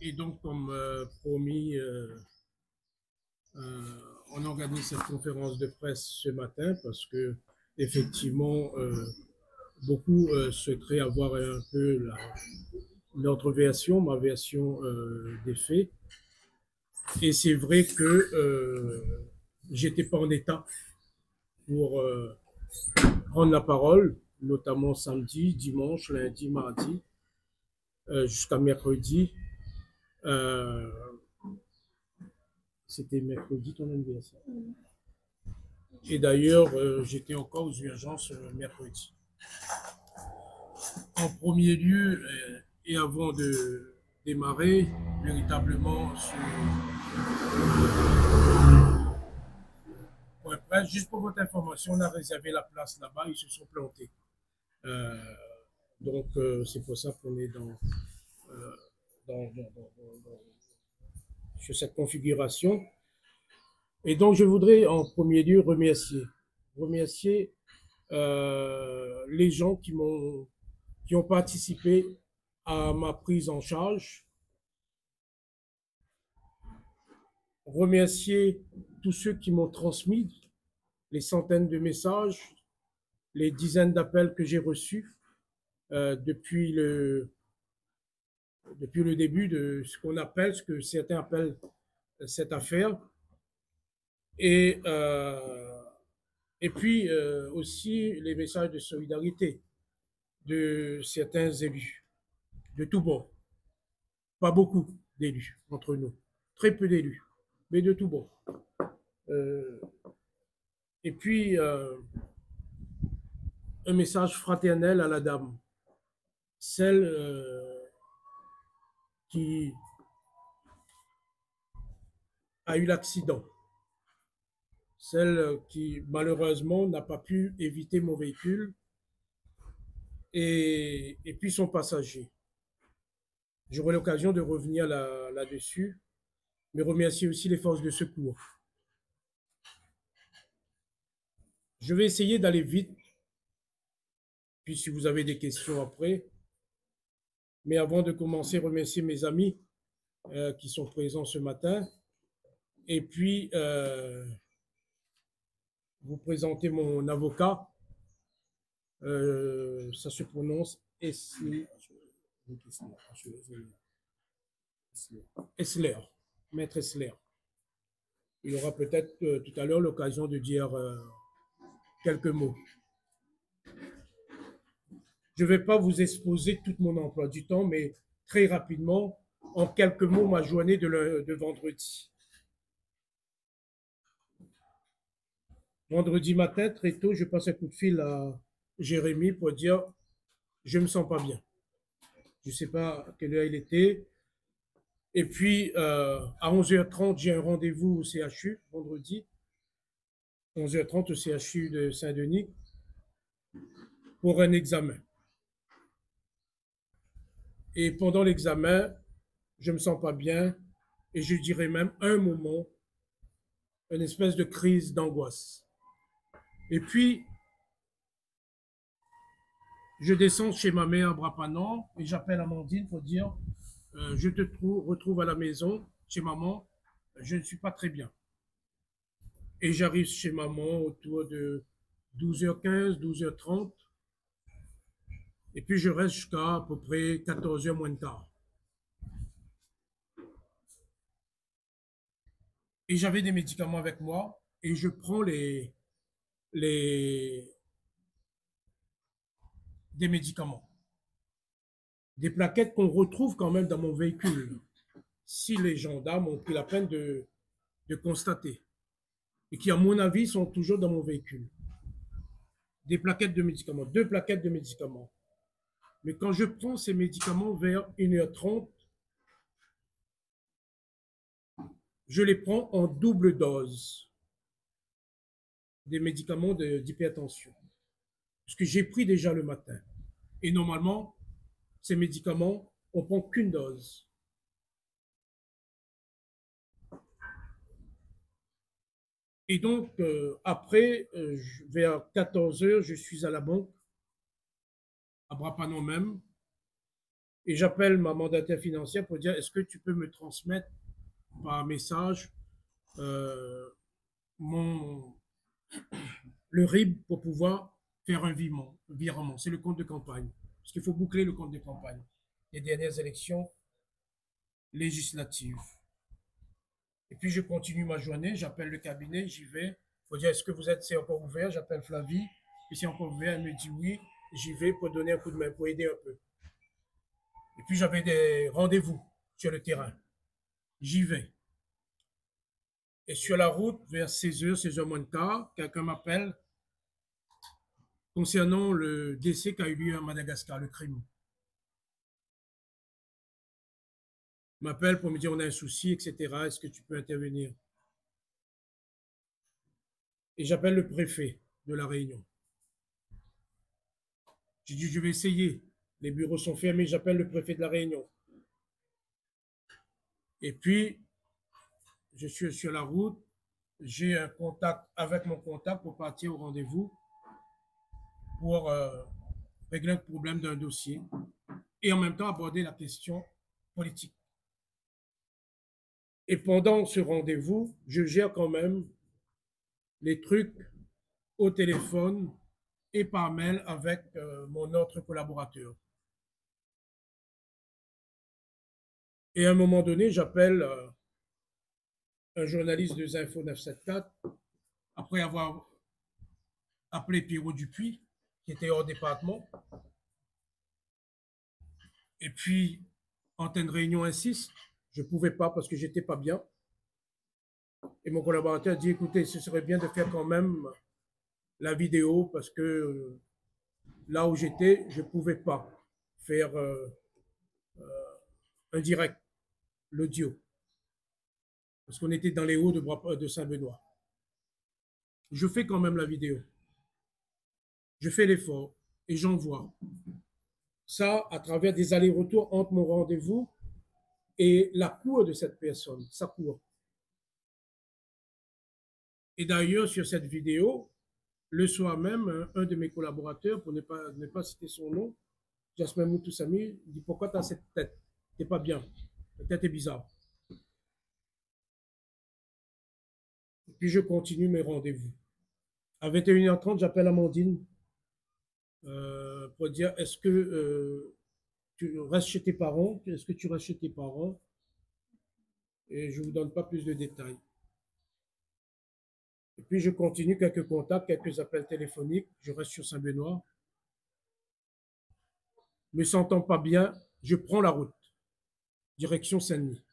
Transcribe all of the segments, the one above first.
Et donc, comme promis, on organise cette conférence de presse ce matin parce que, effectivement, beaucoup souhaiteraient avoir un peu notre version, ma version des faits. Et c'est vrai que j'étais pas en état pour prendre la parole, notamment samedi, dimanche, lundi, mardi, jusqu'à mercredi. Euh, C'était mercredi ton anniversaire. Et d'ailleurs, j'étais encore aux urgences mercredi. En premier lieu, et avant de démarrer véritablement sur Point Presse, juste pour votre information, on a réservé la place là-bas, ils se sont plantés. Euh, donc, c'est pour ça qu'on est dans, dans, sur cette configuration. Et donc, je voudrais en premier lieu remercier les gens qui ont participé à ma prise en charge, remercier tous ceux qui m'ont transmis les centaines de messages, les dizaines d'appels que j'ai reçus depuis le début de ce qu'on appelle, ce que certains appellent cette affaire. Et, euh, et puis aussi les messages de solidarité de certains élus, de tous bords. Pas beaucoup d'élus entre nous, très peu d'élus, mais de tous bords. Euh, et puis, un message fraternel à la dame, celle qui a eu l'accident, celle qui malheureusement n'a pas pu éviter mon véhicule et puis son passager. J'aurai l'occasion de revenir là-dessus, mais remercier aussi les forces de secours. Je vais essayer d'aller vite, puis si vous avez des questions après. Mais avant de commencer, remercier mes amis qui sont présents ce matin. Et puis, vous présenter mon avocat. Ça se prononce Essler, Maître Essler. Il y aura peut-être tout à l'heure l'occasion de dire quelques mots. Je ne vais pas vous exposer tout mon emploi du temps, mais très rapidement, en quelques mots, ma journée de vendredi. Vendredi matin, très tôt, je passe un coup de fil à Jérémy pour dire je ne me sens pas bien. Je ne sais pas à quelle heure il était. Et puis, à 11h30, j'ai un rendez-vous au CHU, vendredi. 11h30 au CHU de Saint-Denis pour un examen. Et pendant l'examen, je ne me sens pas bien et je dirais même un moment, une espèce de crise d'angoisse. Et puis, je descends chez ma mère à Brapanan et j'appelle Amandine pour dire je te retrouve à la maison, chez maman, je ne suis pas très bien. Et j'arrive chez maman autour de 12h15, 12h30. Et puis je reste jusqu'à peu près 14h moins de quart. Et j'avais des médicaments avec moi et je prends les, des médicaments. Des plaquettes qu'on retrouve quand même dans mon véhicule, si les gendarmes ont pris la peine de constater. Et qui, à mon avis, sont toujours dans mon véhicule. Des plaquettes de médicaments, 2 plaquettes de médicaments. Mais quand je prends ces médicaments vers 1h30, je les prends en double dose des médicaments d'hypertension. Parce que j'ai pris déjà le matin. Et normalement, ces médicaments, on prend qu'une dose. Et donc, après, vers 14h, je suis à la banque, à Brapanon même, Et j'appelle ma mandataire financière pour dire, est-ce que tu peux me transmettre par message euh, mon, le RIB pour pouvoir faire un virement. C'est le compte de campagne. Parce qu'il faut boucler le compte de campagne. Les dernières élections législatives. Et puis je continue ma journée, j'appelle le cabinet, j'y vais. Il faut dire, est-ce que c'est encore ouvert? J'appelle Flavie. Puis c'est encore ouvert, elle me dit oui. J'y vais pour donner un coup de main, pour aider un peu. Et puis j'avais des rendez-vous sur le terrain. J'y vais. Et sur la route, vers 16h, 16h moins de quart, quelqu'un m'appelle concernant le décès qui a eu lieu à Madagascar, le crime. M'appelle pour me dire on a un souci, etc. Est-ce que tu peux intervenir? Et j'appelle le préfet de la Réunion. J'ai dit je vais essayer. Les bureaux sont fermés, j'appelle le préfet de la Réunion. Et puis, je suis sur la route, j'ai un contact avec mon contact pour partir au rendez-vous pour régler un problème d'un dossier et en même temps aborder la question politique. Et pendant ce rendez-vous, je gère quand même les trucs au téléphone et par mail avec mon autre collaborateur. Et à un moment donné, j'appelle un journaliste de Info 974 après avoir appelé Pierrot Dupuis, qui était hors département. Et puis, Antenne Réunion insiste, je ne pouvais pas parce que j'étais pas bien. Et mon collaborateur dit, écoutez, ce serait bien de faire quand même la vidéo parce que là où j'étais, je ne pouvais pas faire un direct, l'audio, parce qu'on était dans les hauts de Saint-Benoît. Je fais quand même la vidéo. Je fais l'effort et j'envoie. Ça, à travers des allers-retours entre mon rendez-vous et la cour de cette personne, sa cour. Et d'ailleurs, sur cette vidéo, le soir même, un de mes collaborateurs, pour ne pas citer son nom, Jasmin Moutoussami, dit pourquoi tu as cette tête? T'es pas bien. La tête est bizarre. Et puis je continue mes rendez-vous. À 21h30, j'appelle Amandine pour dire est-ce que tu restes chez tes parents? Est-ce que tu restes chez tes parents? Et je ne vous donne pas plus de détails. Et puis je continue quelques contacts, quelques appels téléphoniques. Je reste sur Saint-Benoît. Me sentant pas bien, je prends la route. Direction Saint-Denis.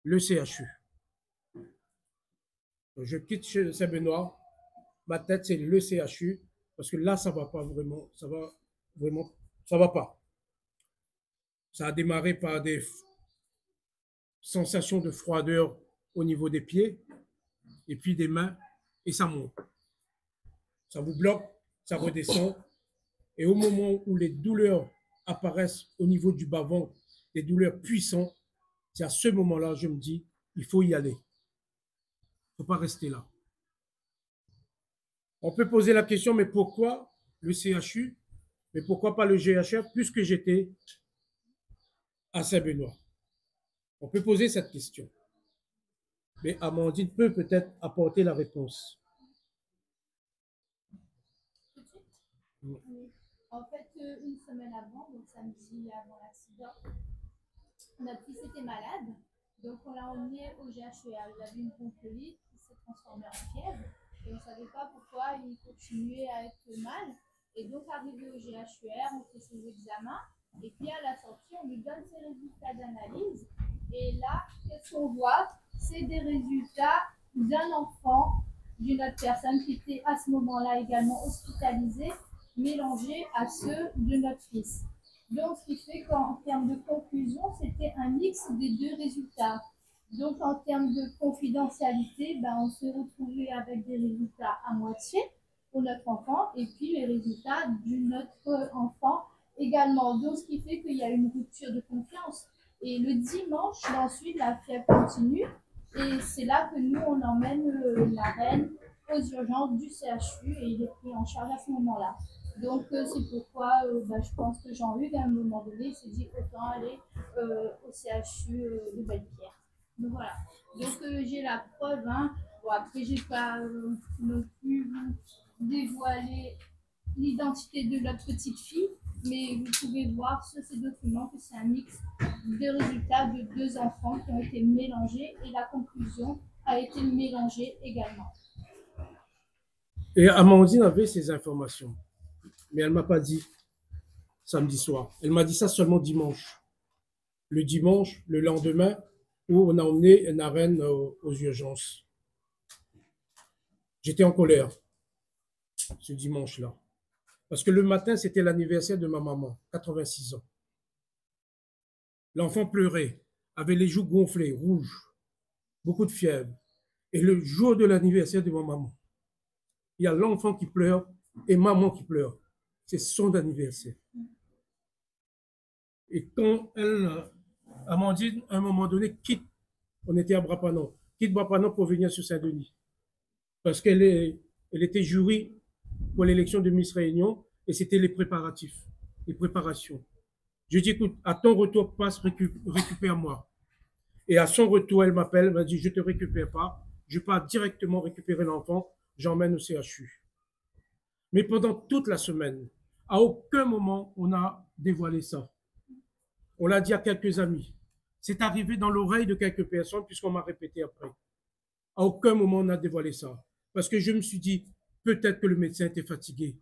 Le CHU. Donc, je quitte Saint-Benoît. Ma tête, c'est le CHU. Parce que là, ça va pas vraiment. Ça va pas. Ça a démarré par des sensations de froideur au niveau des pieds et puis des mains et ça monte. Ça vous bloque, ça redescend. Et au moment où les douleurs apparaissent au niveau du bas-ventre, des douleurs puissantes, c'est à ce moment-là, je me dis, il faut y aller. Il ne faut pas rester là. On peut poser la question, mais pourquoi le CHU? Mais pourquoi pas le GHR, puisque j'étais à Saint-Benoît? On peut poser cette question. Mais Amandine peut peut-être apporter la réponse. Oui. En fait, une semaine avant, donc samedi avant l'accident, notre fils était malade. Donc, on l'a emmené au GHR. Il avait une bronchiolite qui s'est transformée en fièvre. Et on ne savait pas pourquoi il continuait à être mal. Et donc, arrivé au GHR, on fait ses examens. Et puis, à la sortie, on lui donne ses résultats d'analyse. Et là, qu'est-ce qu'on voit? C'est des résultats d'un enfant, d'une autre personne qui était à ce moment-là également hospitalisée, mélangés à ceux de notre fils. Donc, ce qui fait qu'en termes de conclusion, c'était un mix des deux résultats. Donc, en termes de confidentialité, on s'est retrouvé avec des résultats à moitié pour notre enfant et puis les résultats d'un autre enfant également. Donc, ce qui fait qu'il y a une rupture de confiance. Et le dimanche, ensuite, la fièvre continue. Et c'est là que nous, on emmène la reine aux urgences du CHU et il est pris en charge à ce moment-là. Donc, c'est pourquoi je pense que Jean-Hugues, à un moment donné, s'est dit autant aller au CHU de Belle-Pierre. Donc, voilà. Donc, j'ai la preuve. Hein. Bon, après, j'ai pas non plus dévoilé l'identité de la petite fille, mais vous pouvez voir sur ces documents que c'est un mix de résultats de deux enfants qui ont été mélangés et la conclusion a été mélangée également. Et Amandine avait ces informations, mais elle ne m'a pas dit samedi soir. Elle m'a dit ça seulement dimanche. Le dimanche, le lendemain, où on a emmené Naren aux urgences. J'étais en colère ce dimanche-là. Parce que le matin, c'était l'anniversaire de ma maman, 86 ans. L'enfant pleurait, avait les joues gonflées, rouges, beaucoup de fièvre. Et le jour de l'anniversaire de ma maman, il y a l'enfant qui pleure et maman qui pleure. C'est son anniversaire. Et quand Amandine, à un moment donné, quitte, on était à Brapanon, quitte Brapanon pour venir sur Saint-Denis. Parce qu'elle était jury pour l'élection de Miss Réunion et c'était les préparatifs, les préparations. Je dis, écoute, à ton retour, passe, récupère-moi. Et à son retour, elle m'appelle, elle m'a dit, je ne te récupère pas, je pars directement récupérer l'enfant, j'emmène au CHU. Mais pendant toute la semaine, à aucun moment, on a dévoilé ça. On l'a dit à quelques amis. C'est arrivé dans l'oreille de quelques personnes, puisqu'on m'a répété après. À aucun moment, on a dévoilé ça. Parce que je me suis dit, peut-être que le médecin était fatigué.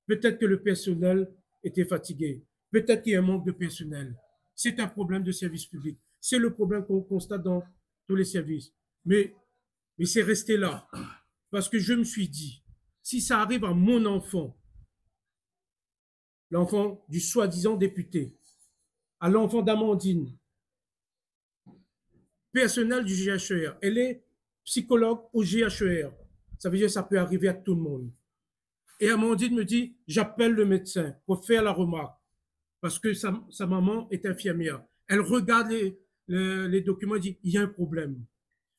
Peut-être que le personnel était fatigué. Peut-être qu'il y a un manque de personnel. C'est un problème de service public. C'est le problème qu'on constate dans tous les services. Mais c'est resté là. Parce que je me suis dit, si ça arrive à mon enfant, l'enfant du soi-disant député, à l'enfant d'Amandine, personnel du GHER, elle est psychologue au GHER. Ça veut dire que ça peut arriver à tout le monde. Et Amandine me dit, j'appelle le médecin pour faire la remarque, parce que sa maman est infirmière. Elle regarde les documents et dit, il y a un problème.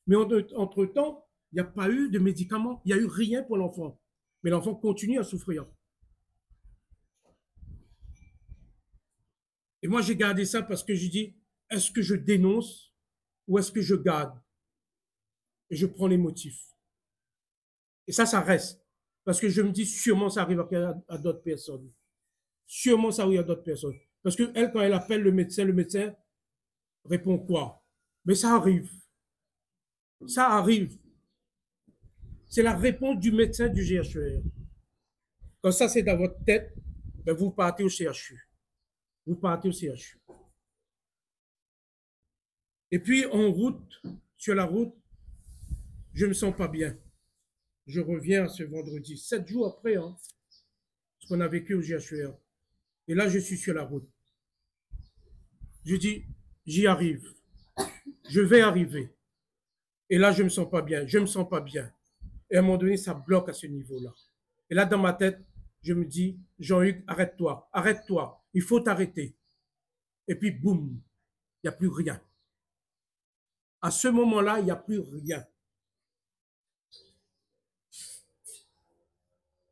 Mais entre-temps, il n'y a pas eu de médicaments, il n'y a eu rien pour l'enfant. Mais l'enfant continue à souffrir. Et moi, j'ai gardé ça parce que je dis, est-ce que je dénonce ou est-ce que je garde? Et je prends les motifs. Et ça reste. Parce que je me dis, sûrement, ça arrive à d'autres personnes. Sûrement, ça arrive à d'autres personnes. Parce qu'elle, quand elle appelle le médecin répond quoi? Mais ça arrive. Ça arrive. C'est la réponse du médecin du GHER. Quand ça, c'est dans votre tête, ben vous partez au CHU. Vous partez au CHU. Et puis, en route, sur la route, je ne me sens pas bien. Je reviens ce vendredi, 7 jours après, hein, ce qu'on a vécu au GHER. Et là, je suis sur la route. Je dis, j'y arrive. Je vais arriver. Et là, je ne me sens pas bien. Je ne me sens pas bien. Et à un moment donné, ça bloque à ce niveau-là. Et là, dans ma tête, je me dis, Jean-Hugues, arrête-toi, arrête-toi. Il faut t'arrêter. Et puis, boum, il n'y a plus rien. À ce moment-là, il n'y a plus rien.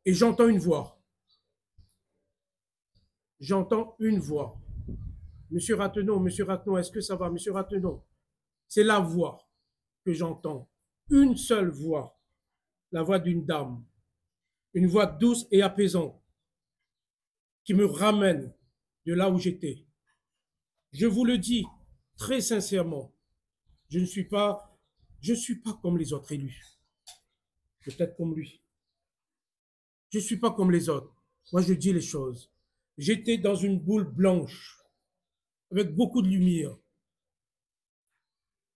Et j'entends une voix. J'entends une voix. Monsieur Ratenon, est-ce que ça va? Monsieur Ratenon, c'est la voix que j'entends. Une seule voix. La voix d'une dame. Une voix douce et apaisante qui me ramène de là où j'étais. Je vous le dis très sincèrement, je ne suis pas comme les autres élus. Peut-être comme lui. Je ne suis pas comme les autres. Moi, je dis les choses. J'étais dans une boule blanche, avec beaucoup de lumière.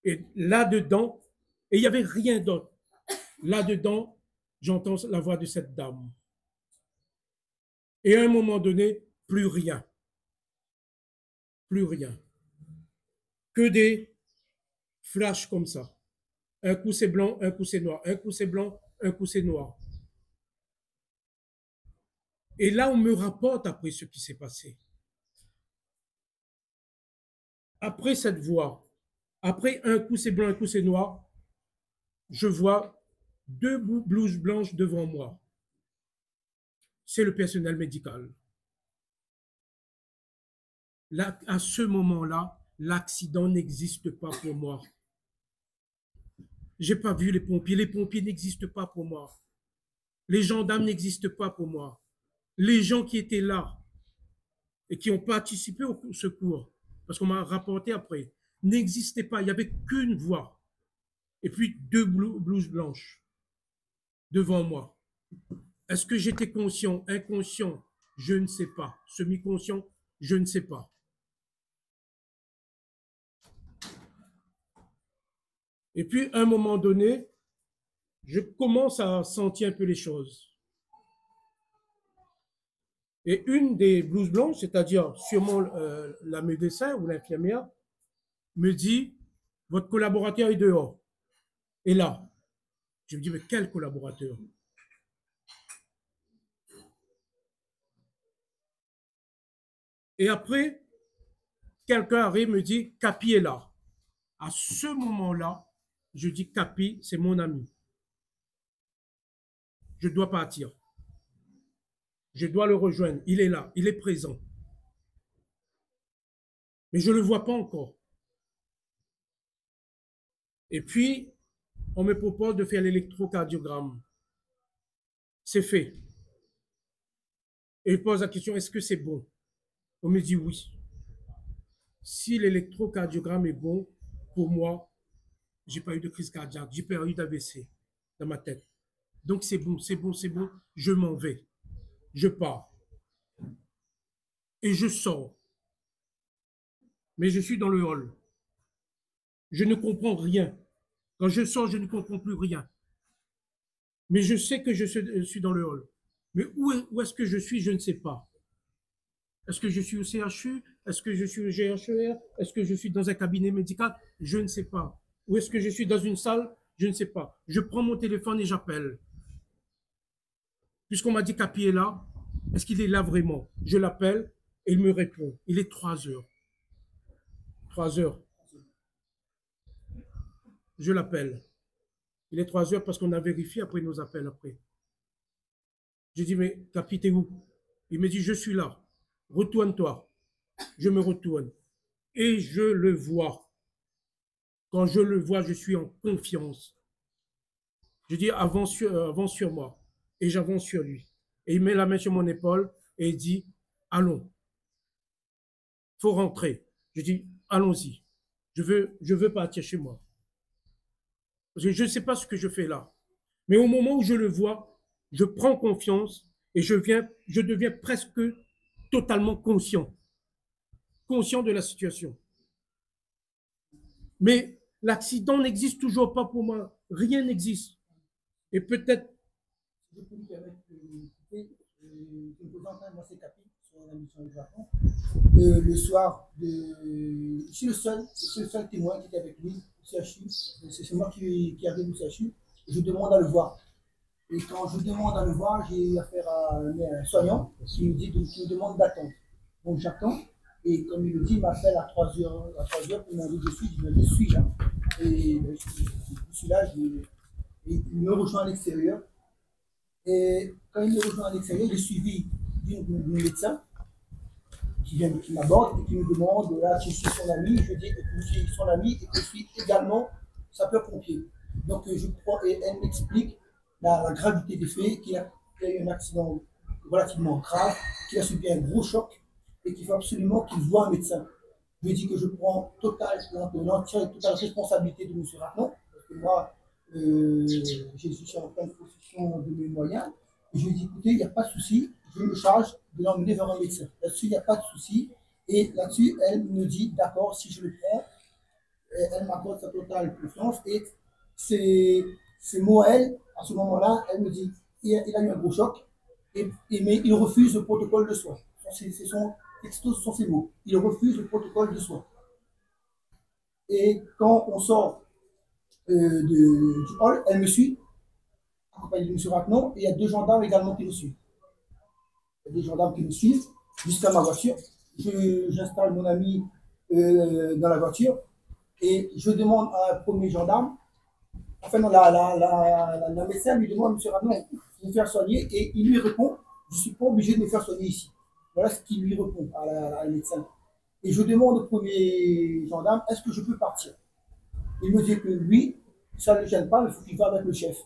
Et là-dedans, et il n'y avait rien d'autre. Là-dedans, j'entends la voix de cette dame. Et à un moment donné, plus rien. Plus rien. Que des flashs comme ça. Un coup c'est blanc, un coup c'est noir. Un coup c'est blanc, un coup c'est noir. Et là, on me rapporte après ce qui s'est passé. Après cette voix, après un coup c'est blanc, un coup c'est noir, je vois deux blouses blanches devant moi. c'est le personnel médical. Là, à ce moment-là, l'accident n'existe pas pour moi. Je n'ai pas vu les pompiers n'existent pas pour moi. Les gendarmes n'existent pas pour moi. Les gens qui étaient là et qui ont participé au secours, parce qu'on m'a rapporté après, n'existaient pas. Il n'y avait qu'une voix. Et puis 2 blouses blanches devant moi. Est-ce que j'étais conscient, inconscient? Je ne sais pas. Semi-conscient, je ne sais pas. Et puis, à un moment donné, je commence à sentir un peu les choses. Et une des blouses blanches, c'est-à-dire sûrement la médecin ou l'infirmière, me dit, votre collaborateur est dehors. Et là, je me dis, mais quel collaborateur? Et après, quelqu'un arrive et me dit, Capi est là. À ce moment-là, je dis, Capi, c'est mon ami. Je dois partir. Je dois le rejoindre. Il est là, il est présent. Mais je ne le vois pas encore. Et puis, on me propose de faire l'électrocardiogramme. C'est fait. Et je pose la question, est-ce que c'est bon? On me dit oui. Si l'électrocardiogramme est bon, pour moi, j'ai pas eu de crise cardiaque, j'ai pas eu d'AVC dans ma tête. Donc c'est bon, c'est bon, c'est bon, je m'en vais. Je pars. Et je sors. Mais je suis dans le hall. Je ne comprends rien. Quand je sors, je ne comprends plus rien. Mais je sais que je suis dans le hall. Mais où est-ce que je suis, je ne sais pas. Est-ce que je suis au CHU? Est-ce que je suis au GHER? Est-ce que je suis dans un cabinet médical? Je ne sais pas. Ou est-ce que je suis dans une salle? Je ne sais pas. Je prends mon téléphone et j'appelle. Puisqu'on m'a dit Capi est là, est-ce qu'il est là vraiment? Je l'appelle et il me répond. Il est 3 heures. 3 heures. Je l'appelle. Il est 3 heures parce qu'on a vérifié après nos appels après. Je dis, mais Capi, t'es où? Il me dit, je suis là. Retourne-toi. Je me retourne. Et je le vois. Quand je le vois, je suis en confiance. Je dis, avance sur moi. Et j'avance sur lui. Et il met la main sur mon épaule et il dit, allons. Faut rentrer. Je dis, allons-y. Je veux partir chez moi. Parce que je ne sais pas ce que je fais là. Mais au moment où je le vois, je prends confiance et je deviens presque totalement conscient. Conscient de la situation. Mais l'accident n'existe toujours pas pour moi. Rien n'existe. Et peut-être. Je peux me permettre de moi c'est Capi sur la mission du Japon. Le soir, je suis le seul témoin qui était avec lui au CHU. C'est moi qui arrive au CHU. Je demande à le voir. Et quand je demande à le voir, j'ai affaire à un soignant qui me demande d'attendre. Donc j'attends. Et comme il le dit, il m'appelle à 3 heures, il m'a dit je suis là. Et je suis là, et il me rejoint à l'extérieur. Et quand il me rejoint à l'extérieur, j'ai suivi d'un médecin qui m'aborde et qui me demande, là, je suis son ami, je dis que je suis son ami et que je suis également sapeur-pompier. Donc je crois, et elle m'explique la gravité des faits, qu'il a eu un accident relativement grave, qu'il a subi un gros choc et qu'il faut absolument qu'il voie un médecin. Je lui dis que je prends l'entière et totale responsabilité de M. Ratnon, parce que moi, je suis en pleine possession de mes moyens. Et je lui dis, écoutez, il n'y a pas de souci, je me charge de l'emmener vers un médecin. Là-dessus, il n'y a pas de souci. Et là-dessus, elle me dit, d'accord, si je le prends, elle m'accorde sa totale confiance. Et ces mots à elle, à ce moment-là, elle me dit, il a eu un gros choc, mais il refuse le protocole de soins. Son texto, ce sont ces mots. Il refuse le protocole de soins. Et quand on sort du hall, elle me suit, accompagnée de M. Ratnon, et il y a 2 gendarmes également qui me suivent. Il y a des gendarmes qui me suivent jusqu'à ma voiture. J'installe mon ami dans la voiture et je demande à un premier gendarme, enfin non, la médecin lui demande à M. Ratnon de me faire soigner et il lui répond je ne suis pas obligé de me faire soigner ici. Voilà ce qu'il lui répond à la médecin. Et je demande au premier gendarme, est-ce que je peux partir? Il me dit que lui, ça ne le gêne pas, il faut qu'il va avec le chef.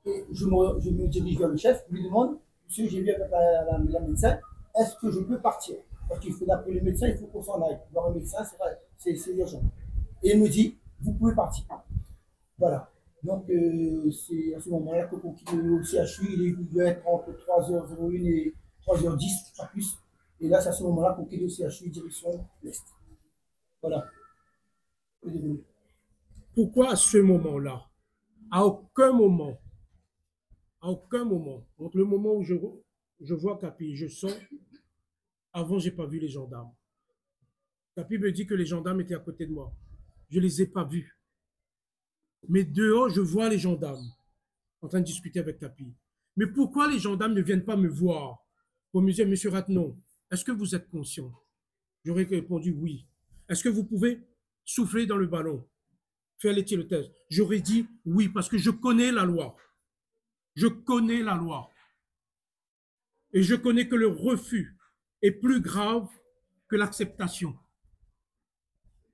Et je me dirige vers le chef, je lui demande, monsieur, j'ai vu avec la médecin, est-ce que je peux partir? Parce qu'il faut d'appeler le médecin, il faut qu'on s'en aille. Voir un médecin, c'est urgent. Et il me dit, vous pouvez partir. Voilà. Donc, c'est à ce moment-là qu'on quitte le CHU. Il doit être entre 3h01 et 3h10, pas plus. Et là, c'est à ce moment-là qu'on quitte le CHU direction l'Est. Voilà. Pourquoi à ce moment-là? À aucun moment, entre le moment où je vois Capi, je sors, avant, je n'ai pas vu les gendarmes. Capi me dit que les gendarmes étaient à côté de moi. Je ne les ai pas vus. Mais dehors, je vois les gendarmes en train de discuter avec Capi. Mais pourquoi les gendarmes ne viennent pas me voir pour me dire, monsieur Ratnon, est-ce que vous êtes conscient? J'aurais répondu oui. Est-ce que vous pouvez souffler dans le ballon, faire le test? J'aurais dit oui, parce que je connais la loi. Je connais la loi. Et je connais que le refus est plus grave que l'acceptation.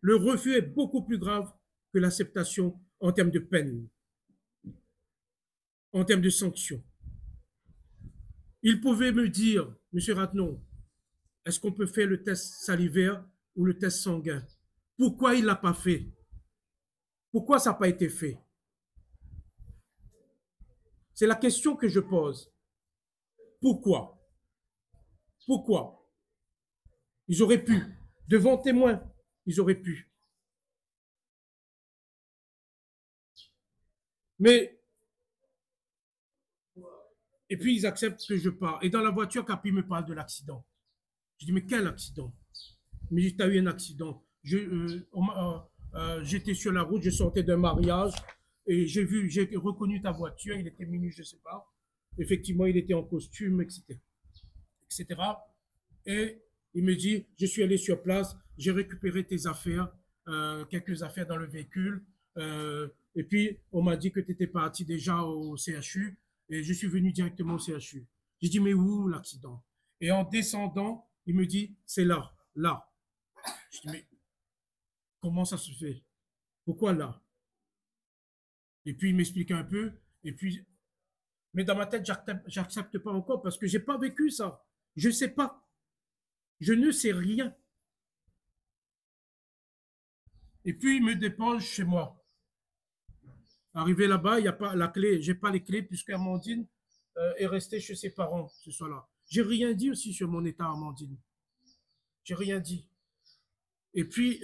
Le refus est beaucoup plus grave que l'acceptation en termes de peine, en termes de sanctions. Il pouvait me dire, monsieur Ratnon, est-ce qu'on peut faire le test salivaire ou le test sanguin? Pourquoi il ne l'a pas fait? Pourquoi ça n'a pas été fait? C'est la question que je pose. Pourquoi? Pourquoi? Ils auraient pu. Devant témoins, ils auraient pu. Mais, et puis ils acceptent que je pars. Et dans la voiture, Capi me parle de l'accident. Je dis, mais quel accident? Mais tu as eu un accident. J'étais sur la route, je sortais d'un mariage et j'ai reconnu ta voiture, il était minuit, je ne sais pas. Effectivement, il était en costume, etc. Et il me dit, je suis allé sur place, j'ai récupéré tes affaires, quelques affaires dans le véhicule. Et puis, on m'a dit que tu étais parti déjà au CHU et je suis venu directement au CHU. J'ai dit, mais où l'accident? Et en descendant, il me dit, c'est là, là. Je dis, mais comment ça se fait? Pourquoi là? Et puis, il m'explique un peu. Et puis, mais dans ma tête, j'accepte pas encore parce que j'ai pas vécu ça. Je sais pas. Je ne sais rien. Et puis, il me dépose chez moi. Arrivé là-bas, il n'y a pas la clé. J'ai pas les clés puisque Amandine est restée chez ses parents ce soir-là. J'ai rien dit aussi sur mon état, Amandine. J'ai rien dit. Et puis,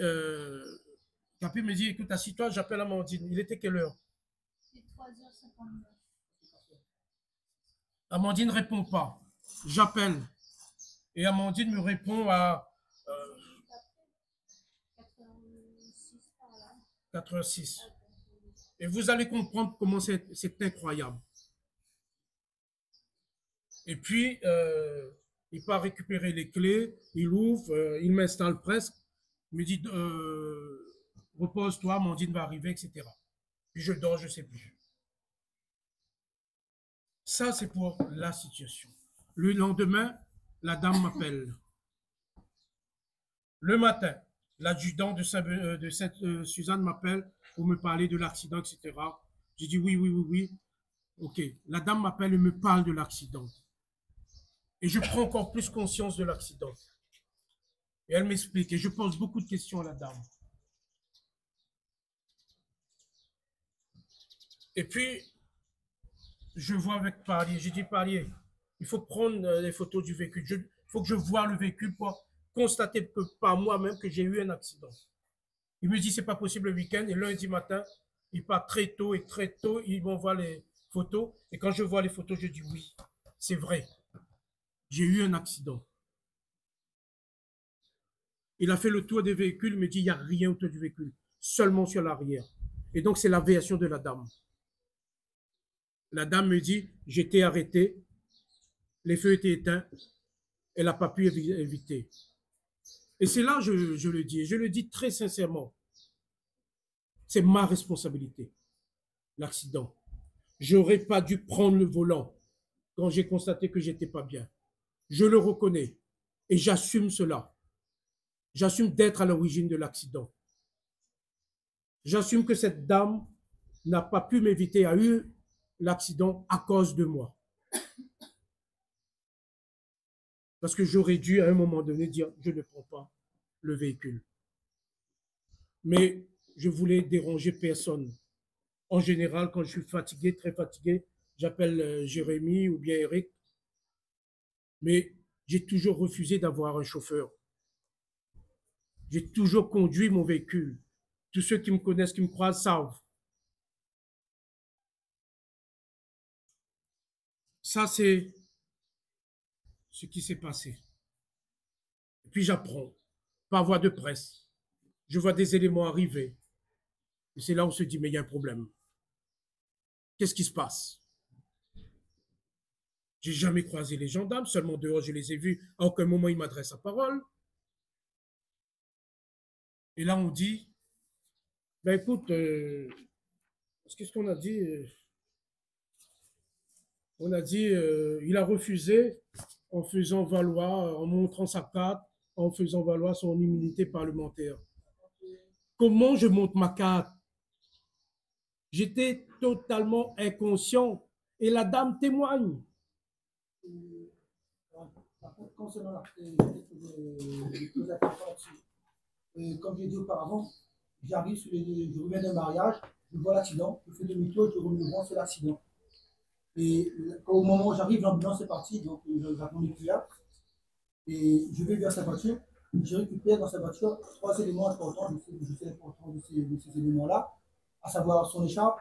Capi me dit, écoute, assis-toi, j'appelle Amandine. Il était quelle heure? C'est 3h59. Amandine ne répond pas. J'appelle. Et Amandine me répond à 4h06 par là. 4h06. Et vous allez comprendre comment c'est incroyable. Et puis, il part récupérer les clés, il ouvre, il m'installe presque, il me dit, repose-toi, Amandine va arriver, etc. Puis je dors, je ne sais plus. Ça, c'est pour la situation. Le lendemain, la dame m'appelle. Le matin, l'adjudant de Sainte-Suzanne m'appelle pour me parler de l'accident, etc. J'ai dit oui. OK. La dame m'appelle et me parle de l'accident. Et je prends encore plus conscience de l'accident. Et elle m'explique. Et je pose beaucoup de questions à la dame. Et puis, je vois avec Parlier. J'ai dit, Parlier, il faut prendre les photos du véhicule. Il faut que je voie le véhicule pour constater que par moi-même que j'ai eu un accident. Il me dit, c'est pas possible le week-end. Et lundi matin, il part très tôt, il m'envoie les photos. Et quand je vois les photos, je dis, oui, c'est vrai. J'ai eu un accident. Il a fait le tour des véhicules, il me dit, il n'y a rien autour du véhicule, seulement sur l'arrière. Et donc, c'est l'aviation de la dame. La dame me dit, j'étais arrêté, les feux étaient éteints, elle n'a pas pu éviter. Et c'est là, je le dis, et je le dis très sincèrement, c'est ma responsabilité, l'accident. J'aurais pas dû prendre le volant quand j'ai constaté que j'étais pas bien. Je le reconnais et j'assume cela. J'assume d'être à l'origine de l'accident. J'assume que cette dame n'a pas pu m'éviter, a eu l'accident à cause de moi. Parce que j'aurais dû à un moment donné dire je ne prends pas le véhicule. Mais je voulais déranger personne. En général, quand je suis fatigué, très fatigué, j'appelle Jérémy ou bien Eric. Mais j'ai toujours refusé d'avoir un chauffeur. J'ai toujours conduit mon véhicule. Tous ceux qui me connaissent, qui me croisent, savent. Ça, c'est ce qui s'est passé. Et puis j'apprends, par voie de presse. Je vois des éléments arriver. Et c'est là où on se dit, mais il y a un problème. Qu'est-ce qui se passe? J'ai jamais croisé les gendarmes, seulement dehors, je les ai vus. À aucun moment, ils m'adressent la parole. Et là, on dit, ben écoute, qu'est-ce qu'on a dit? On a dit, il a refusé en faisant valoir, en montrant sa carte, en faisant valoir son immunité parlementaire. Comment je montre ma carte? J'étais totalement inconscient et la dame témoigne. Concernant comme j'ai dit auparavant, j'arrive je reviens d'un mariage, je vois l'accident, je fais demi-tour, je reviens sur l'accident. Et au moment où j'arrive, l'ambulance est partie, donc j'attends plus là. Et je vais vers sa voiture, je récupère dans sa voiture 3 éléments importants, je sais l'importance de ces éléments-là, à savoir son écharpe,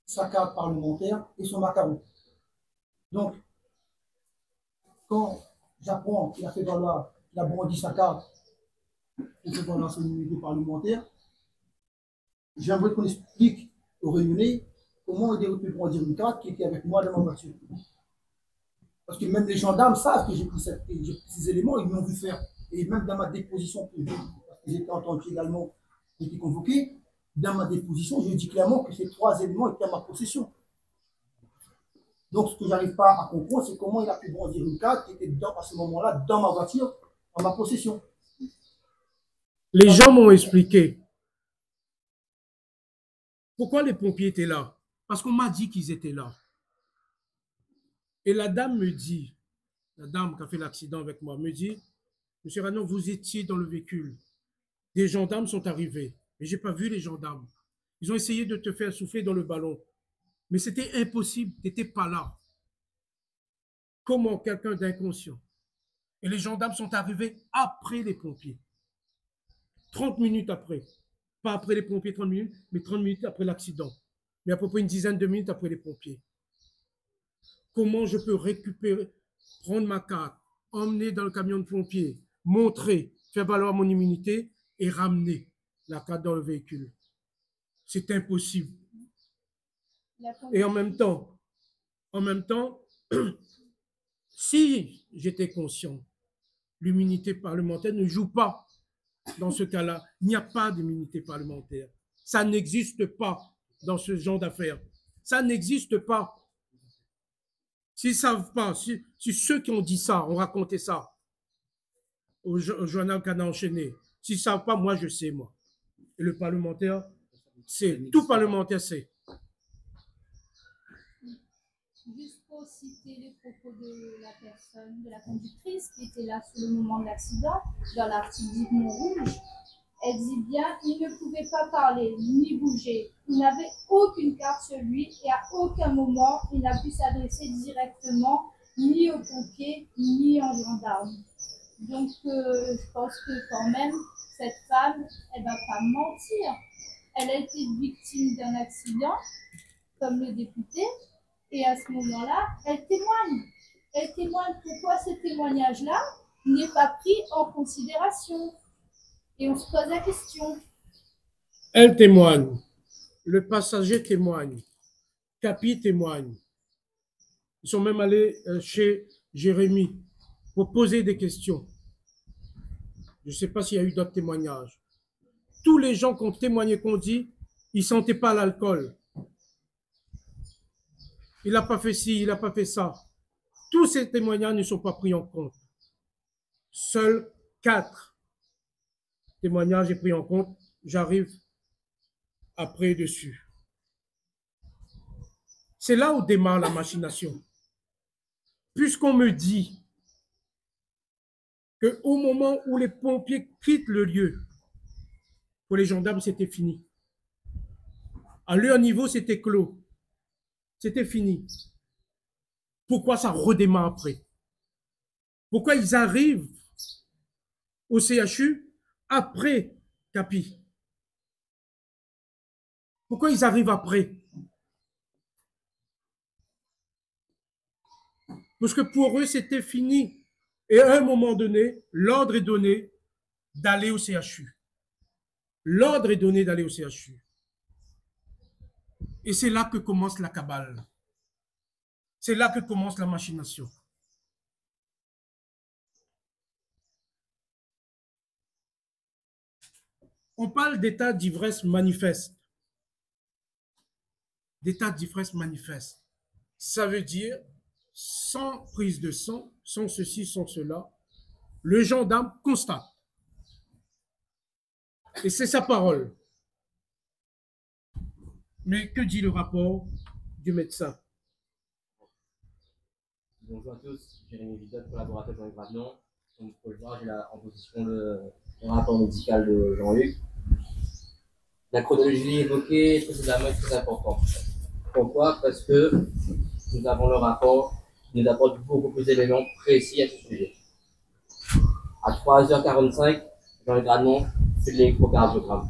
sa carte parlementaire et son macaron. Donc, quand j'apprends qu'il a fait valoir, qu'il a brandi sa carte pour faire valoir son immunité parlementaire, j'aimerais qu'on explique aux Réunionnais comment il a pu brandir une carte qui était avec moi dans ma voiture. Parce que même les gendarmes savent que j'ai pris ces éléments, ils m'ont vu faire. Et même dans ma déposition, parce que j'étais entendu également, j'ai été convoqué, dans ma déposition, je dis clairement que ces 3 éléments étaient à ma possession. Donc, ce que je n'arrive pas à comprendre, c'est comment il a pu brandir une carte qui était à ce moment-là dans ma voiture, en ma possession. Les gens m'ont expliqué pourquoi les pompiers étaient là. Parce qu'on m'a dit qu'ils étaient là. Et la dame me dit, la dame qui a fait l'accident avec moi, me dit, Monsieur Ranon, vous étiez dans le véhicule. Des gendarmes sont arrivés. Mais je n'ai pas vu les gendarmes. Ils ont essayé de te faire souffler dans le ballon. Mais c'était impossible, tu n'étais pas là. Comment quelqu'un d'inconscient? Et les gendarmes sont arrivés après les pompiers. 30 minutes après. Pas après les pompiers, 30 minutes, mais 30 minutes après l'accident. Mais à peu près une dizaine de minutes après les pompiers. Comment je peux récupérer, prendre ma carte, emmener dans le camion de pompiers, montrer, faire valoir mon immunité et ramener la carte dans le véhicule? C'est impossible. Et en même temps, si j'étais conscient, l'immunité parlementaire ne joue pas. Dans ce cas-là, il n'y a pas d'immunité parlementaire. Ça n'existe pas dans ce genre d'affaires. Ça n'existe pas. S'ils ne savent pas, si ceux qui ont dit ça, ont raconté ça au journal Canard enchaîné, s'ils ne savent pas, moi je sais, moi. Et le parlementaire, c'est, tout parlementaire sait. Juste pour citer les propos de la personne, de la conductrice qui était là sur le moment de l'accident, dans l'article du Montrouge, elle dit bien il ne pouvait pas parler ni bouger. Il n'avait aucune carte sur lui et à aucun moment il n'a pu s'adresser directement ni aux pompiers ni aux gendarmes. Donc je pense que quand même, cette femme, elle ne va pas mentir. Elle a été victime d'un accident, comme le député. Et à ce moment-là, elle témoigne. Elle témoigne pourquoi ce témoignage-là n'est pas pris en considération. Et on se pose la question. Elle témoigne. Le passager témoigne. Capi témoigne. Ils sont même allés chez Jérémy pour poser des questions. Je ne sais pas s'il y a eu d'autres témoignages. Tous les gens qui ont témoigné, qu'on dit, ils ne sentaient pas l'alcool. Il n'a pas fait ci, il n'a pas fait ça. Tous ces témoignages ne sont pas pris en compte. Seuls 4 témoignages sont pris en compte. J'arrive après dessus. C'est là où démarre la machination. Puisqu'on me dit qu'au moment où les pompiers quittent le lieu, pour les gendarmes, c'était fini. À leur niveau, c'était clos. C'était fini. Pourquoi ça redémarre après? Pourquoi ils arrivent au CHU après Capi? Pourquoi ils arrivent après? Parce que pour eux, c'était fini. Et à un moment donné, l'ordre est donné d'aller au CHU. L'ordre est donné d'aller au CHU. Et c'est là que commence la cabale. C'est là que commence la machination. On parle d'état d'ivresse manifeste. D'état d'ivresse manifeste. Ça veut dire, sans prise de sang, sans ceci, sans cela, le gendarme constate. Et c'est sa parole. Mais que dit le rapport du médecin? Bonjour à tous, Jérémy Vidot, collaborateur Jean-Luc Gradnon. Comme vous pouvez le voir, j'ai en position le rapport médical de Jean-Luc. La chronologie évoquée précédemment est très importante. Pourquoi? Parce que nous avons le rapport qui nous apporte beaucoup plus d'éléments précis à ce sujet. À 3h45, Jean-Luc Gradnon fait l'électrocardiogramme.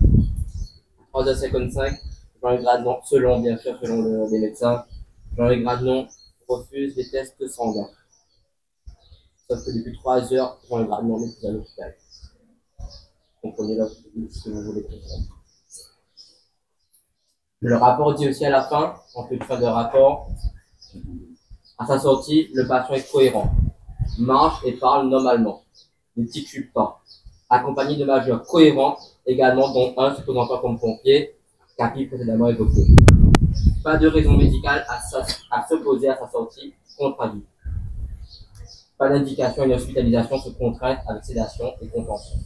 À 3h55, Jean-Luc Gradnon, selon les médecins, Jean-Luc Gradnon refuse les tests sanguins. Sauf que depuis 3 heures, Jean-Luc Gradnon n'est plus à l'hôpital. Comprenez là ce que vous voulez comprendre. Le rapport dit aussi à la fin, en toute fin de rapport, à sa sortie, le patient est cohérent, marche et parle normalement, ne titube pas, accompagné de majeurs cohérents, également dont un se présentant comme pompier, Capi précédemment évoqué. Pas de raison médicale à s'opposer à sa sortie contre avis. Pas d'indication à une hospitalisation se contrainte avec sédation et contention.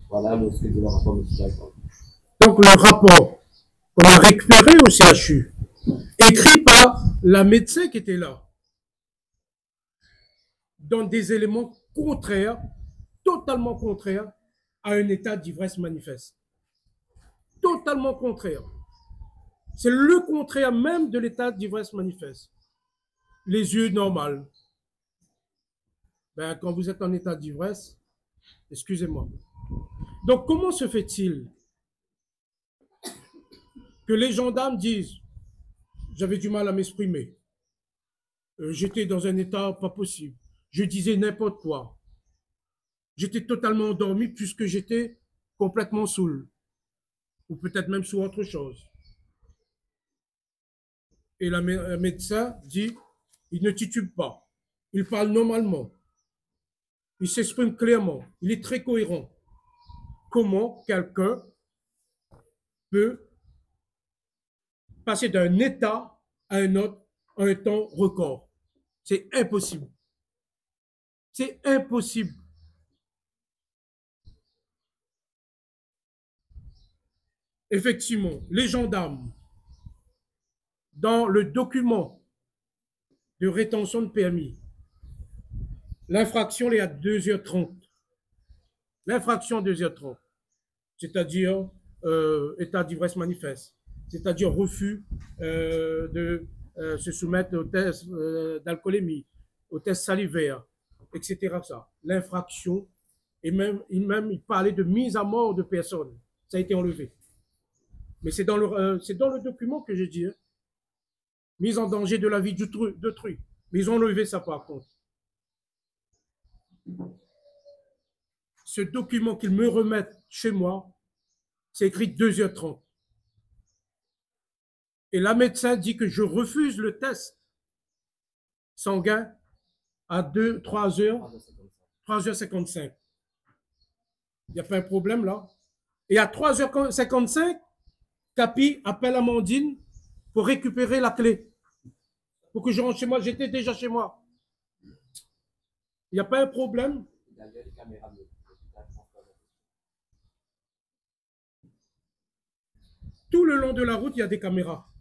Voilà ce que dit le rapport médical. Donc le rapport qu'on a récupéré au CHU, écrit par la médecin qui était là, donne des éléments contraires, totalement contraires à un état d'ivresse manifeste. Totalement contraire. C'est le contraire même de l'état d'ivresse manifeste. Les yeux normaux. Ben, quand vous êtes en état d'ivresse, excusez-moi. Donc, comment se fait-il que les gendarmes disent « j'avais du mal à m'exprimer, j'étais dans un état pas possible, je disais n'importe quoi, j'étais totalement endormi puisque j'étais complètement saoul, ou peut-être même sous autre chose. » Et le médecin dit « il ne titube pas, il parle normalement, il s'exprime clairement, il est très cohérent. » Comment quelqu'un peut passer d'un état à un autre en un temps record? C'est impossible. C'est impossible. Effectivement, les gendarmes, dans le document de rétention de permis, l'infraction est à 2h30. L'infraction 2h30, c'est-à-dire état d'ivresse manifeste, c'est-à-dire refus de se soumettre au test d'alcoolémie, au test salivaire, etc. L'infraction, et même il parlait de mise à mort de personnes. Ça a été enlevé. Mais c'est dans le document que je dis, hein, mise en danger de la vie d'autrui. Mais ils ont enlevé ça par contre. Ce document qu'ils me remettent chez moi, c'est écrit 2h30. Et la médecin dit que je refuse le test sanguin à 3h55. Il n'y a pas un problème là. Et à 3h55, Capi appelle Amandine pour récupérer la clé, pour que je rentre chez moi. J'étais déjà chez moi. Il n'y a pas un problème. Tout le long de la route, il y a des caméras.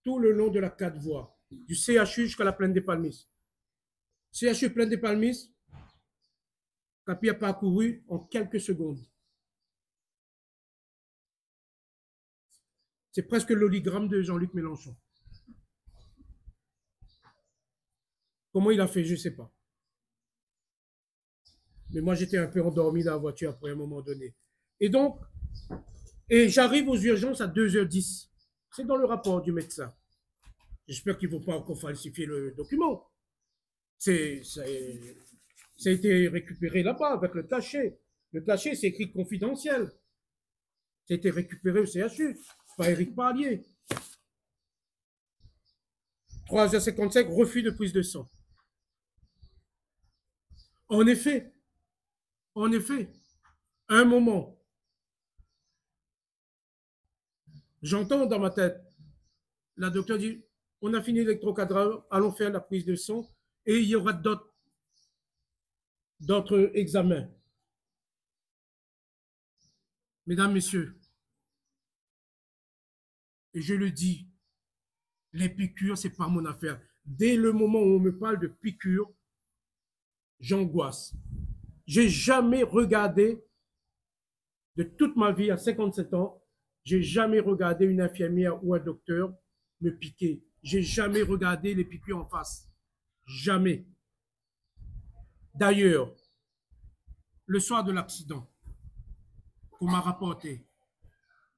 Tout le long de la 4 voies. Du CHU jusqu'à la plaine des Palmistes. CHU plaine des Palmistes, Capi a parcouru en quelques secondes. C'est presque l'hologramme de Jean-Luc Mélenchon. Comment il a fait, je ne sais pas. Mais moi, j'étais un peu endormi dans la voiture après un moment donné. Et donc, j'arrive aux urgences à 2h10. C'est dans le rapport du médecin. J'espère qu'il ne faut pas encore falsifier le document. Ça a été récupéré là-bas avec le cachet. Le cachet, c'est écrit confidentiel. Ça a été récupéré au CHU par Éric Parlier. 3h55, refus de prise de sang. En effet, à un moment, j'entends dans ma tête, la docteure dit, on a fini l'électrocadrage, allons faire la prise de sang et il y aura d'autres examens. Mesdames, Messieurs, et je le dis, les piqûres, ce n'est pas mon affaire. Dès le moment où on me parle de piqûres, j'angoisse. J'ai jamais regardé, de toute ma vie à 57 ans, j'ai jamais regardé une infirmière ou un docteur me piquer. J'ai jamais regardé les piqûres en face. Jamais. D'ailleurs, le soir de l'accident qu'on m'a rapporté,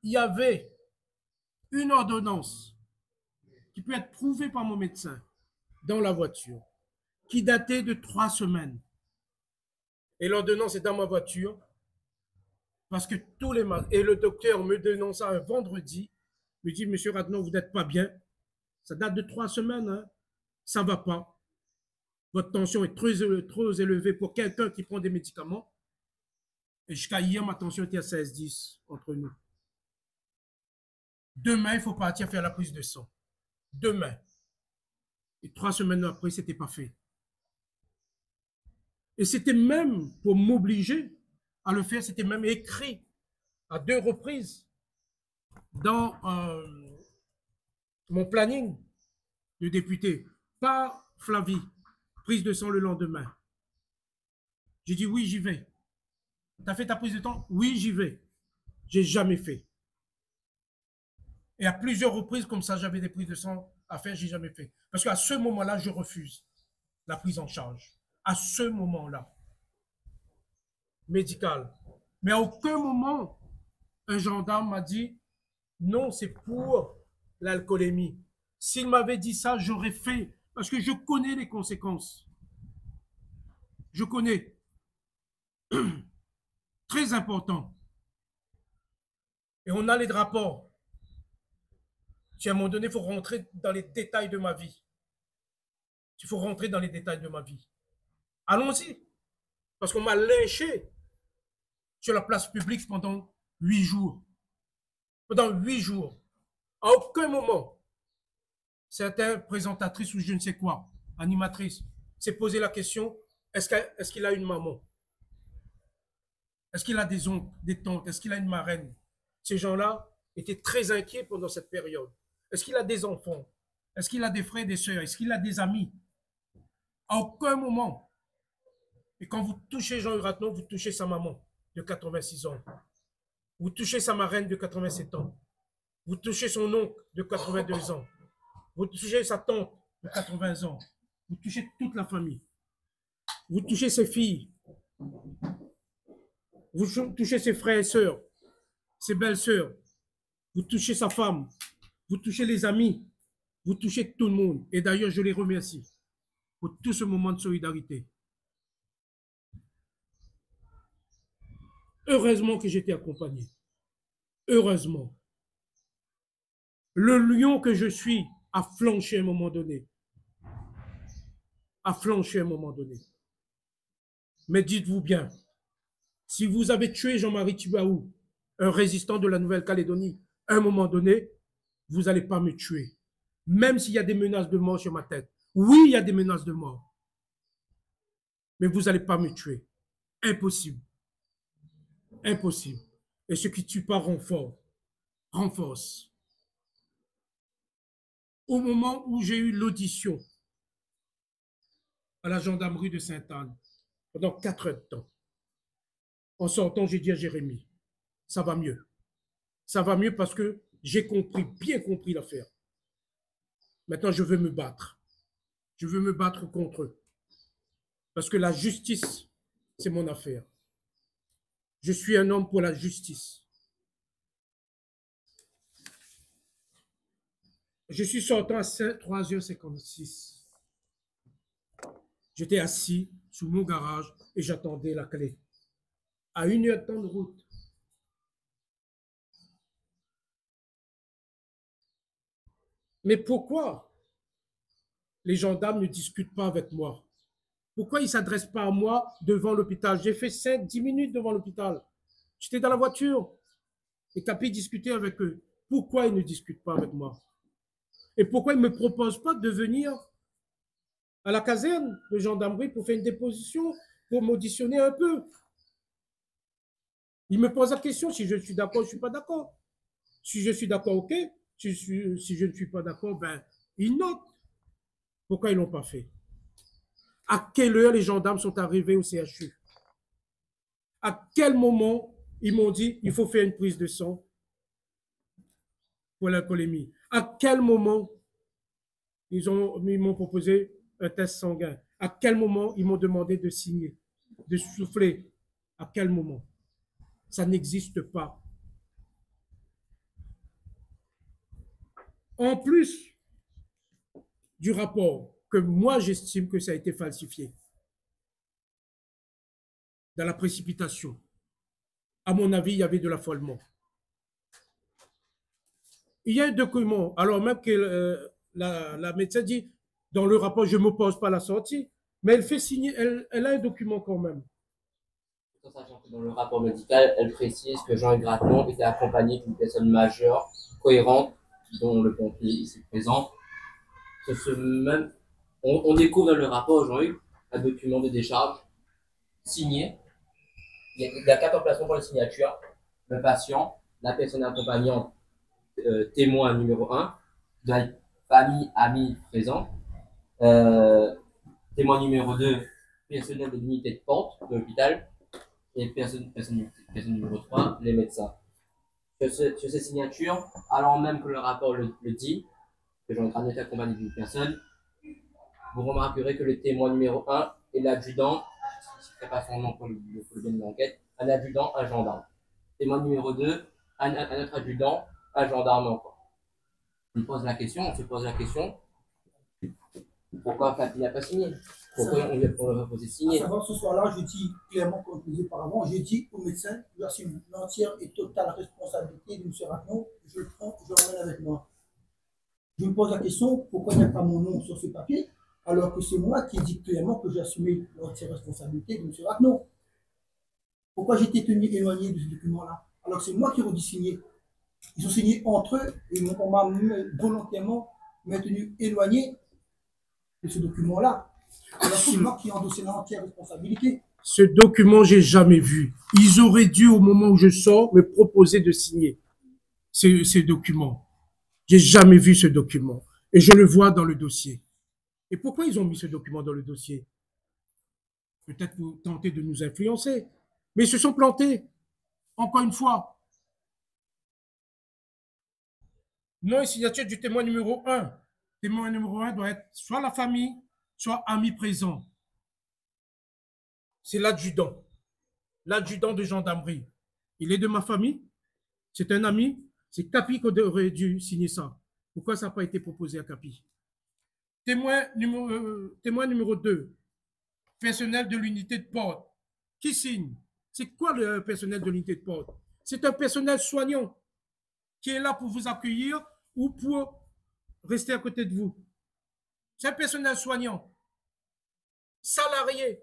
il y avait une ordonnance qui peut être prouvée par mon médecin dans la voiture, qui datait de 3 semaines. Et l'ordonnance est dans ma voiture parce que tous les matins, et le docteur me dénonça un vendredi, me dit, monsieur Radnon, vous n'êtes pas bien. Ça date de 3 semaines, hein? Ça ne va pas. Votre tension est trop élevée pour quelqu'un qui prend des médicaments. Et jusqu'à hier, ma tension était à 16,10 entre nous. Demain, il faut partir faire la prise de sang. Demain. Et 3 semaines après, ce n'était pas fait. Et c'était même, pour m'obliger à le faire, c'était même écrit à 2 reprises dans mon planning de député, par Flavie, prise de sang le lendemain. J'ai dit oui, j'y vais. Tu as fait ta prise de sang? Oui, j'y vais. J'ai jamais fait. Et à plusieurs reprises, comme ça, j'avais des prises de sang à faire, j'ai jamais fait. Parce qu'à ce moment-là, je refuse la prise en charge. À ce moment-là. Médical. Mais à aucun moment, un gendarme m'a dit non, c'est pour l'alcoolémie. S'il m'avait dit ça, j'aurais fait. Parce que je connais les conséquences. Je connais. Très important. Et on a les rapports. Si à un moment donné, il faut rentrer dans les détails de ma vie. Il faut rentrer dans les détails de ma vie. Allons-y. Parce qu'on m'a lynché sur la place publique pendant 8 jours. Pendant 8 jours. À aucun moment, certaines présentatrices ou je ne sais quoi, animatrices, s'est posé la question, est-ce qu'il a une maman? Est-ce qu'il a des oncles, des tantes? Est-ce qu'il a une marraine? Ces gens-là étaient très inquiets pendant cette période. Est-ce qu'il a des enfants? Est-ce qu'il a des frères et des sœurs? Est-ce qu'il a des amis? À aucun moment. Et quand vous touchez Jean-Yves Radnon, vous touchez sa maman de 86 ans. Vous touchez sa marraine de 87 ans. Vous touchez son oncle de 82 ans. Vous touchez sa tante de 80 ans. Vous touchez toute la famille. Vous touchez ses filles. Vous touchez ses frères et sœurs, ses belles-sœurs. Vous touchez sa femme. Vous touchez les amis. Vous touchez tout le monde. Et d'ailleurs, je les remercie pour tout ce moment de solidarité. Heureusement que j'étais accompagné. Heureusement. Le lion que je suis a flanché à un moment donné. A flanché à un moment donné. Mais dites-vous bien, si vous avez tué Jean-Marie Tjibaou, un résistant de la Nouvelle-Calédonie, à un moment donné, vous n'allez pas me tuer. même s'il y a des menaces de mort sur ma tête. Oui, il y a des menaces de mort. Mais vous n'allez pas me tuer. Impossible. Impossible. Et ce qui tue pas renforce. Au moment où j'ai eu l'audition à la gendarmerie de Sainte-Anne, pendant 4 heures de temps, en sortant, j'ai dit à Jérémie, ça va mieux. Ça va mieux parce que j'ai compris, bien compris l'affaire. Maintenant, je veux me battre. Je veux me battre contre eux. Parce que la justice, c'est mon affaire. Je suis un homme pour la justice. Je suis sortant à 3h56. J'étais assis sous mon garage et j'attendais la clé. À 1 heure de temps de route. Mais pourquoi les gendarmes ne discutent pas avec moi? Pourquoi ils ne s'adressent pas à moi devant l'hôpital? J'ai fait 5-10 minutes devant l'hôpital. J'étais dans la voiture. Et Capi discutait avec eux. Pourquoi ils ne discutent pas avec moi? Et pourquoi ils ne me proposent pas de venir à la caserne de gendarmerie pour faire une déposition, pour m'auditionner un peu? Ils me posent la question si je suis d'accord, je ne suis pas d'accord. Si je suis d'accord, ok. Si je ne suis pas d'accord, ben, ils notent. Pourquoi ils ne l'ont pas fait? À quelle heure les gendarmes sont arrivés au CHU? À quel moment ils m'ont dit il faut faire une prise de sang pour l'alcoolémie? À quel moment ils m'ont proposé un test sanguin? À quel moment ils m'ont demandé de signer, de souffler? À quel moment? Ça n'existe pas. En plus du rapport que moi j'estime que ça a été falsifié dans la précipitation, à mon avis, il y avait de l'affolement. Il y a un document, alors même que la médecin dit, dans le rapport, je ne m'oppose pas à la sortie, mais elle fait signer, elle a un document quand même. Tout en sachant que dans le rapport médical, elle précise que Jean-Yves Gratton était accompagné d'une personne majeure, cohérente, dont le pompier ici présent. On découvre dans le rapport, Jean-Yves, un document de décharge signé. Il y a 4 emplacements pour la signature. Le patient, la personne accompagnante, témoin numéro 1, de la famille, amis présents. Témoin numéro 2, personnel de l'unité de porte de l'hôpital. Et personne numéro 3, les médecins. Sur ces signatures, alors même que le rapport le dit, que Jean Gratton est accompagné d'une personne, vous remarquerez que le témoin numéro 1 est l'adjudant, je ne citerai pas son nom pour le bien de l'enquête, un adjudant, un gendarme. Témoin numéro 2, un autre adjudant, un gendarme encore. On se pose la question, pourquoi Capi n'a pas signé? Pourquoi on lui a proposé de signer? À savoir, ce soir-là, je dis clairement, comme je disais auparavant, j'ai dit au médecin, je assume l'entière et totale responsabilité de M. Racnon, je le prends, je l'emmène avec moi. Je me pose la question, pourquoi il n'y a pas mon nom sur ce papier, alors que c'est moi qui dis clairement que j'ai assumé l'entière responsabilité de M. Racnon. Pourquoi j'ai été tenu éloigné de ce document-là, alors que c'est moi qui ai dû signer. Ils ont signé entre eux et on m'a volontairement maintenu éloigné de ce document-là. Alors c'est moi qui ai endossé l'entière responsabilité. Ce document, j'ai jamais vu. Ils auraient dû, au moment où je sors, me proposer de signer ces documents. J'ai jamais vu ce document. Et je le vois dans le dossier. Et pourquoi ils ont mis ce document dans le dossier? Peut-être pour tenter de nous influencer. Mais ils se sont plantés. Encore une fois. Nom et signature du témoin numéro 1. Témoin numéro 1 doit être soit la famille, soit ami présent. C'est l'adjudant. L'adjudant de gendarmerie. Il est de ma famille. C'est un ami. C'est Capi qui aurait dû signer ça. Pourquoi ça n'a pas été proposé à Capi? Témoin numéro 2. Personnel de l'unité de porte. Qui signe? C'est quoi le personnel de l'unité de porte? C'est un personnel soignant qui est là pour vous accueillir ou pour rester à côté de vous. C'est un personnel soignant, salarié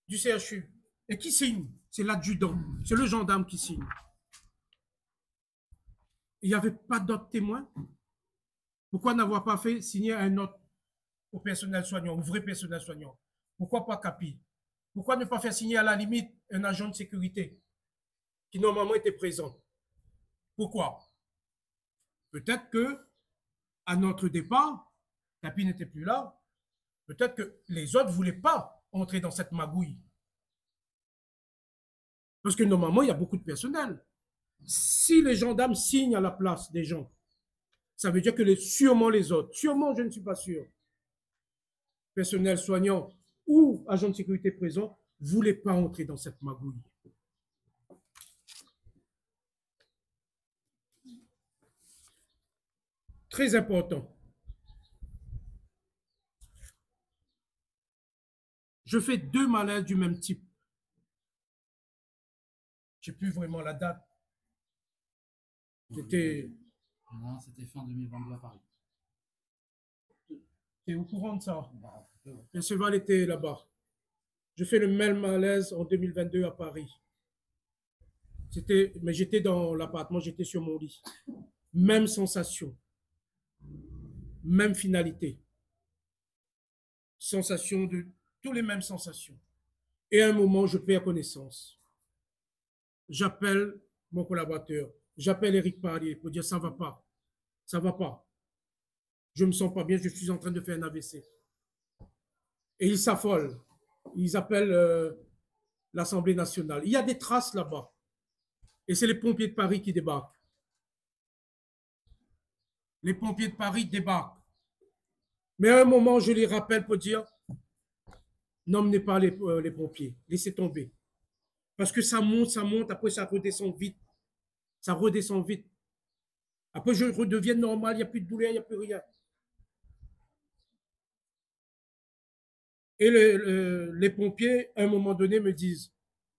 du CHU. Et qui signe? C'est l'adjudant, c'est le gendarme qui signe. Il n'y avait pas d'autres témoins Pourquoi n'avoir pas fait signer un note au personnel soignant, au vrai personnel soignant? Pourquoi pas CAPI? Pourquoi ne pas faire signer à la limite un agent de sécurité qui normalement était présent? Pourquoi? Peut-être que à notre départ, CAPI n'était plus là. Peut-être que les autres ne voulaient pas entrer dans cette magouille. Parce que normalement, il y a beaucoup de personnel. Si les gendarmes signent à la place des gens, ça veut dire que sûrement les autres, sûrement, je ne suis pas sûr, personnel soignant ou agent de sécurité présent, ne voulaient pas entrer dans cette magouille. Très important. Je fais 2 malaises du même type. Je n'ai plus vraiment la date. C'était fin 2022 à Paris. Tu es au courant de ça? Perceval était là-bas. Je fais le même malaise en 2022 à Paris. Mais j'étais dans l'appartement, j'étais sur mon lit. Même sensation. Même finalité. Sensation tous les mêmes sensations. Et à un moment, je perds connaissance. J'appelle mon collaborateur. J'appelle Eric Parlier pour dire ça ne va pas. Ça ne va pas. Je ne me sens pas bien, je suis en train de faire un AVC. Et ils s'affolent. Ils appellent l'Assemblée nationale. Il y a des traces là-bas. Et c'est les pompiers de Paris qui débarquent. Les pompiers de Paris débarquent. Mais à un moment, je les rappelle pour dire, n'emmenez pas les pompiers, laissez tomber. Parce que ça monte, après ça redescend vite. Ça redescend vite. Après, je redeviens normal, il n'y a plus de douleur, il n'y a plus rien. Et les pompiers, à un moment donné, me disent,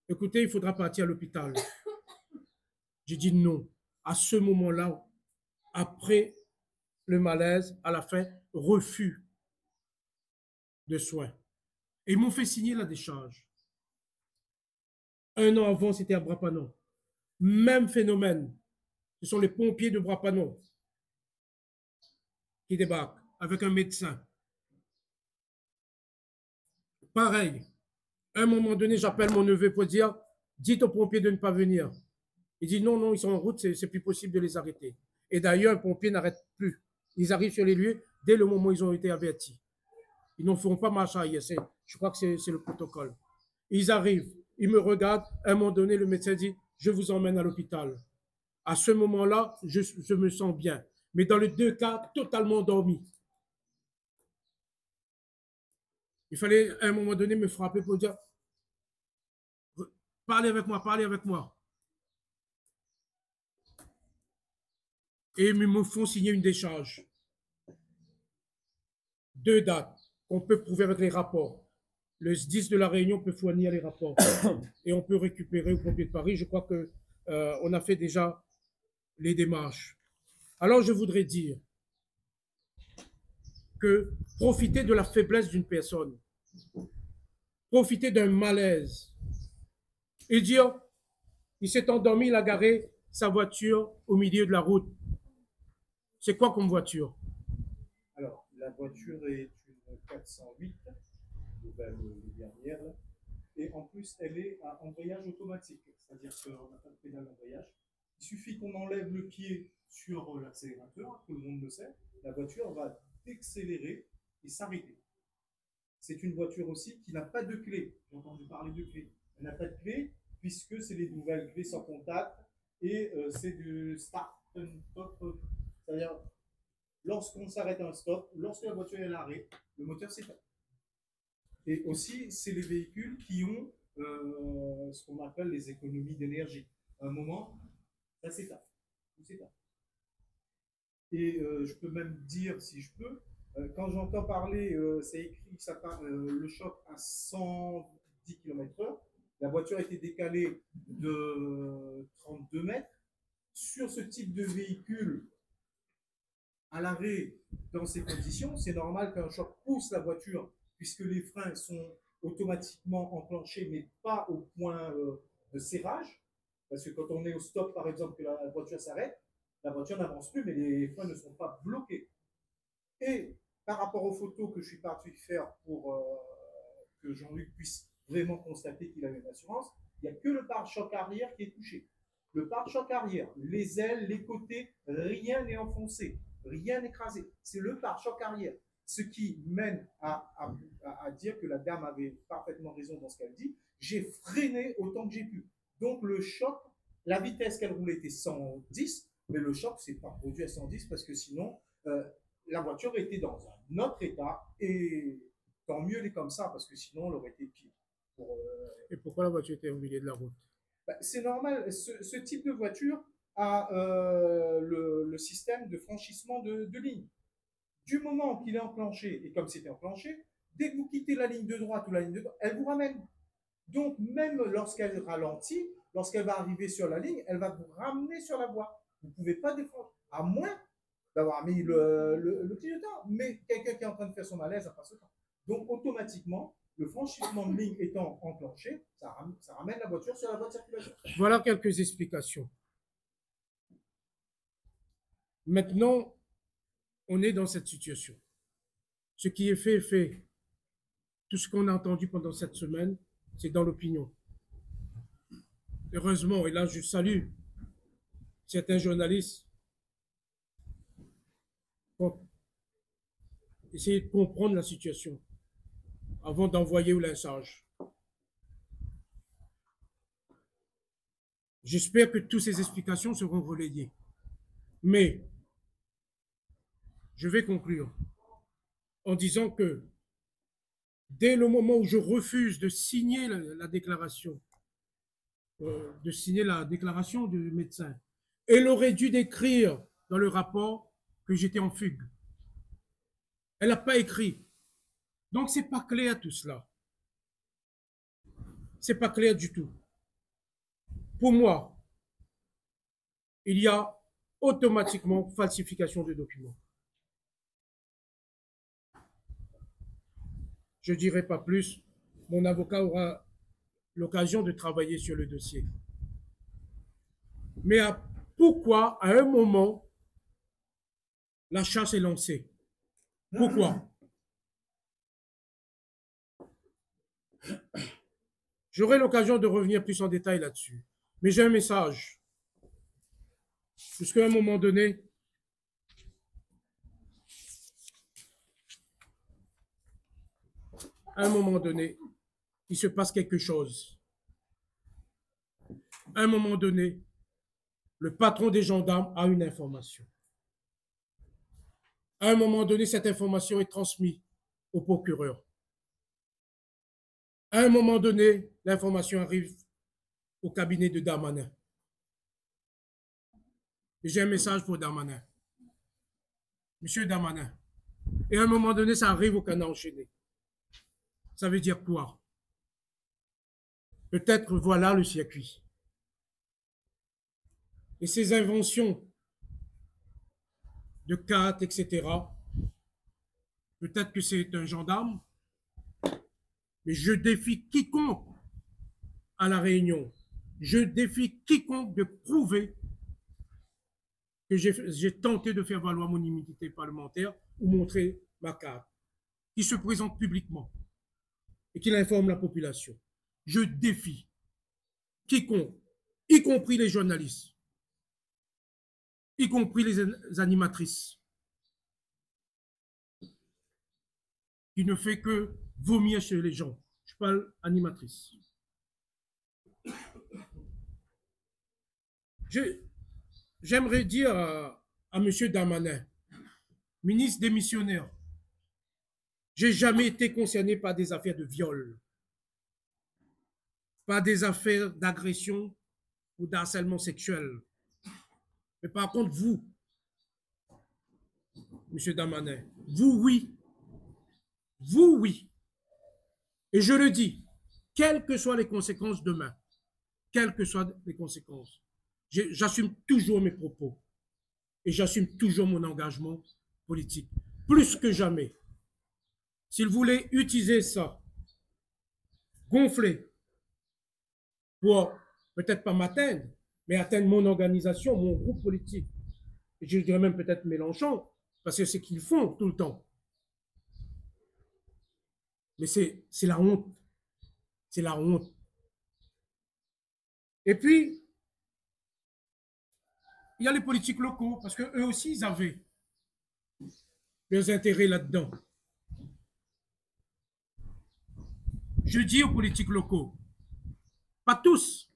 écoutez, il faudra partir à l'hôpital. J'ai dit non. À ce moment-là, après le malaise, à la fin, refus de soins. Et ils m'ont fait signer la décharge. 1 an avant, c'était à Brapanon. Même phénomène. Ce sont les pompiers de Brapanon qui débarquent avec un médecin. Pareil. À un moment donné, j'appelle mon neveu pour dire, dites aux pompiers de ne pas venir. Il dit non, ils sont en route, c'est plus possible de les arrêter. Et d'ailleurs, un pompier n'arrête plus. Ils arrivent sur les lieux dès le moment où ils ont été avertis. Ils n'en feront pas marche arrière. Je crois que c'est le protocole. Ils arrivent, ils me regardent. À un moment donné, le médecin dit, je vous emmène à l'hôpital. À ce moment-là, je me sens bien. Mais dans les 2 cas, totalement endormi. Il fallait à un moment donné me frapper pour dire, parlez avec moi, parlez avec moi. Et ils me font signer une décharge. 2 dates qu'on peut prouver avec les rapports. Le SDIS de la Réunion peut fournir les rapports et on peut récupérer au pompier de Paris. Je crois que on a fait déjà les démarches. Alors je voudrais dire que profiter de la faiblesse d'une personne, profiter d'un malaise et dire, il s'est endormi, il a garé sa voiture au milieu de la route. C'est quoi comme voiture? Alors, la voiture est une 408, nouvelle dernière, et en plus, elle est à embrayage automatique, c'est-à-dire qu'on n'a pas de pédale d'embrayage. Il suffit qu'on enlève le pied sur l'accélérateur, tout le monde le sait, la voiture va décélérer et s'arrêter. C'est une voiture aussi qui n'a pas de clé. J'ai entendu parler de clé. Elle n'a pas de clé puisque c'est les nouvelles clés sans contact et c'est du start and stop. C'est-à-dire, lorsqu'on s'arrête à un stop, lorsque la voiture est à l'arrêt, le moteur s'éteint. Et aussi, c'est les véhicules qui ont ce qu'on appelle les économies d'énergie. À un moment, ça s'éteint. Et je peux même dire, si je peux, quand j'entends parler, c'est écrit que ça part, le choc à 110 km/h, la voiture a été décalée de 32 mètres. Sur ce type de véhicule, à l'arrêt, dans ces conditions, c'est normal qu'un choc pousse la voiture, puisque les freins sont automatiquement enclenchés, mais pas au point de serrage. Parce que quand on est au stop, par exemple, que la voiture s'arrête, la voiture n'avance plus, mais les freins ne sont pas bloqués. Et par rapport aux photos que je suis parti faire pour que Jean-Luc puisse vraiment constater qu'il avait une assurance, il n'y a que le pare-choc arrière qui est touché. Le pare-choc arrière, les ailes, les côtés, rien n'est enfoncé, rien n'est écrasé. C'est le pare-choc arrière. Ce qui mène à dire que la dame avait parfaitement raison dans ce qu'elle dit. J'ai freiné autant que j'ai pu. Donc le choc, la vitesse qu'elle roulait était 110, mais le choc s'est pas produit à 110 parce que sinon, la voiture était dans un autre état et tant mieux elle est comme ça parce que sinon elle aurait été pire. Et pourquoi la voiture était au milieu de la route? C'est normal, ce type de voiture a le système de franchissement de ligne. Du moment qu'il est enclenché, et comme c'était enclenché, dès que vous quittez la ligne de droite ou la ligne de droite, elle vous ramène. Donc même lorsqu'elle ralentit, lorsqu'elle va arriver sur la ligne, elle va vous ramener sur la voie. Vous ne pouvez pas défendre, à moins d'avoir mis le clignotant, mais quelqu'un qui est en train de faire son malaise n'a pas ce temps. Donc automatiquement, le franchissement de ligne étant enclenché, ça ramène la voiture sur la voie de circulation. Voilà quelques explications. Maintenant, on est dans cette situation. Ce qui est fait est fait. Tout ce qu'on a entendu pendant cette semaine, c'est dans l'opinion. Heureusement, et là je salue certains journalistes pour essayer de comprendre la situation avant d'envoyer au lynchage. J'espère que toutes ces explications seront relayées. Mais je vais conclure en disant que dès le moment où je refuse de signer la déclaration, du médecin, elle aurait dû décrire dans le rapport que j'étais en fugue. Elle n'a pas écrit. Donc, c'est pas clair tout cela. C'est pas clair du tout. Pour moi, il y a automatiquement falsification de documents. Je ne dirai pas plus. Mon avocat aura l'occasion de travailler sur le dossier. Mais pourquoi, à un moment, la chasse est lancée? Pourquoi? J'aurai l'occasion de revenir plus en détail là-dessus. Mais j'ai un message. Puisqu'à un moment donné, il se passe quelque chose. À un moment donné, le patron des gendarmes a une information. À un moment donné, cette information est transmise au procureur. À un moment donné, l'information arrive au cabinet de Darmanin. Et j'ai un message pour Darmanin. Monsieur Darmanin. Et à un moment donné, ça arrive au canard enchaîné. Ça veut dire quoi? Peut-être voilà le circuit. Et ces inventions de cartes, etc., peut-être que c'est un gendarme, mais je défie quiconque à la Réunion. Je défie quiconque de prouver que j'ai tenté de faire valoir mon immunité parlementaire ou montrer ma carte, qui se présente publiquement et qui informe la population. Je défie quiconque, y compris les journalistes, y compris les animatrices, qui ne fait que vomir chez les gens. Je parle animatrice. J'aimerais dire à M. Darmanin, ministre démissionnaire, j'ai jamais été concerné par des affaires de viol, par des affaires d'agression ou d'harcèlement sexuel. Mais par contre, vous, M. Darmanin, vous, oui. Vous, oui. Et je le dis, quelles que soient les conséquences demain, quelles que soient les conséquences, j'assume toujours mes propos et j'assume toujours mon engagement politique. Plus que jamais, s'il voulait utiliser ça, gonfler, pour peut-être pas m'atteindre, mais atteindre mon organisation, mon groupe politique, et je dirais même peut-être Mélenchon, Parce que c'est ce qu'ils font tout le temps. Mais c'est la honte. C'est la honte. Et puis, il y a les politiques locaux, parce qu'eux aussi, ils avaient leurs intérêts là-dedans. Je dis aux politiques locaux, pas tous,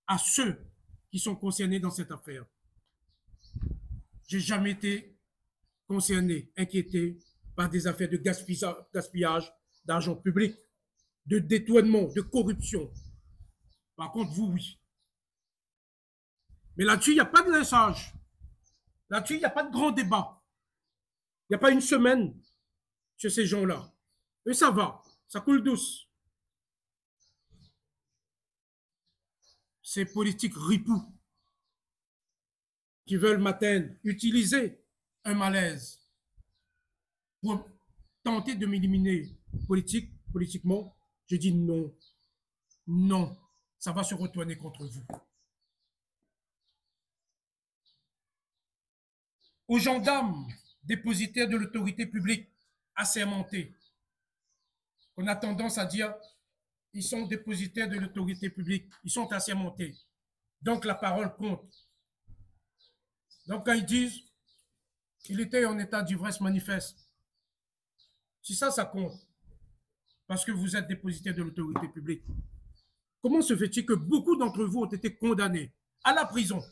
à ceux qui sont concernés dans cette affaire. J'ai jamais été concerné, inquiété par des affaires de gaspillage d'argent public, de détournement, de corruption. Par contre, vous, oui. Mais là-dessus, il n'y a pas de lynchage. Là-dessus, il n'y a pas de grand débat. Il n'y a pas une semaine chez ces gens-là. Et ça va, ça coule douce. Ces politiques ripoux qui veulent m'atteindre, utiliser un malaise pour tenter de m'éliminer politiquement, je dis non. Non, ça va se retourner contre vous. Aux gendarmes dépositaires de l'autorité publique assermentés, on a tendance à dire ils sont dépositaires de l'autorité publique, ils sont assermentés. Donc la parole compte. Donc quand ils disent qu'il était en état d'ivresse manifeste, si ça compte, parce que vous êtes dépositaire de l'autorité publique, comment se fait-il que beaucoup d'entre vous ont été condamnés à la prison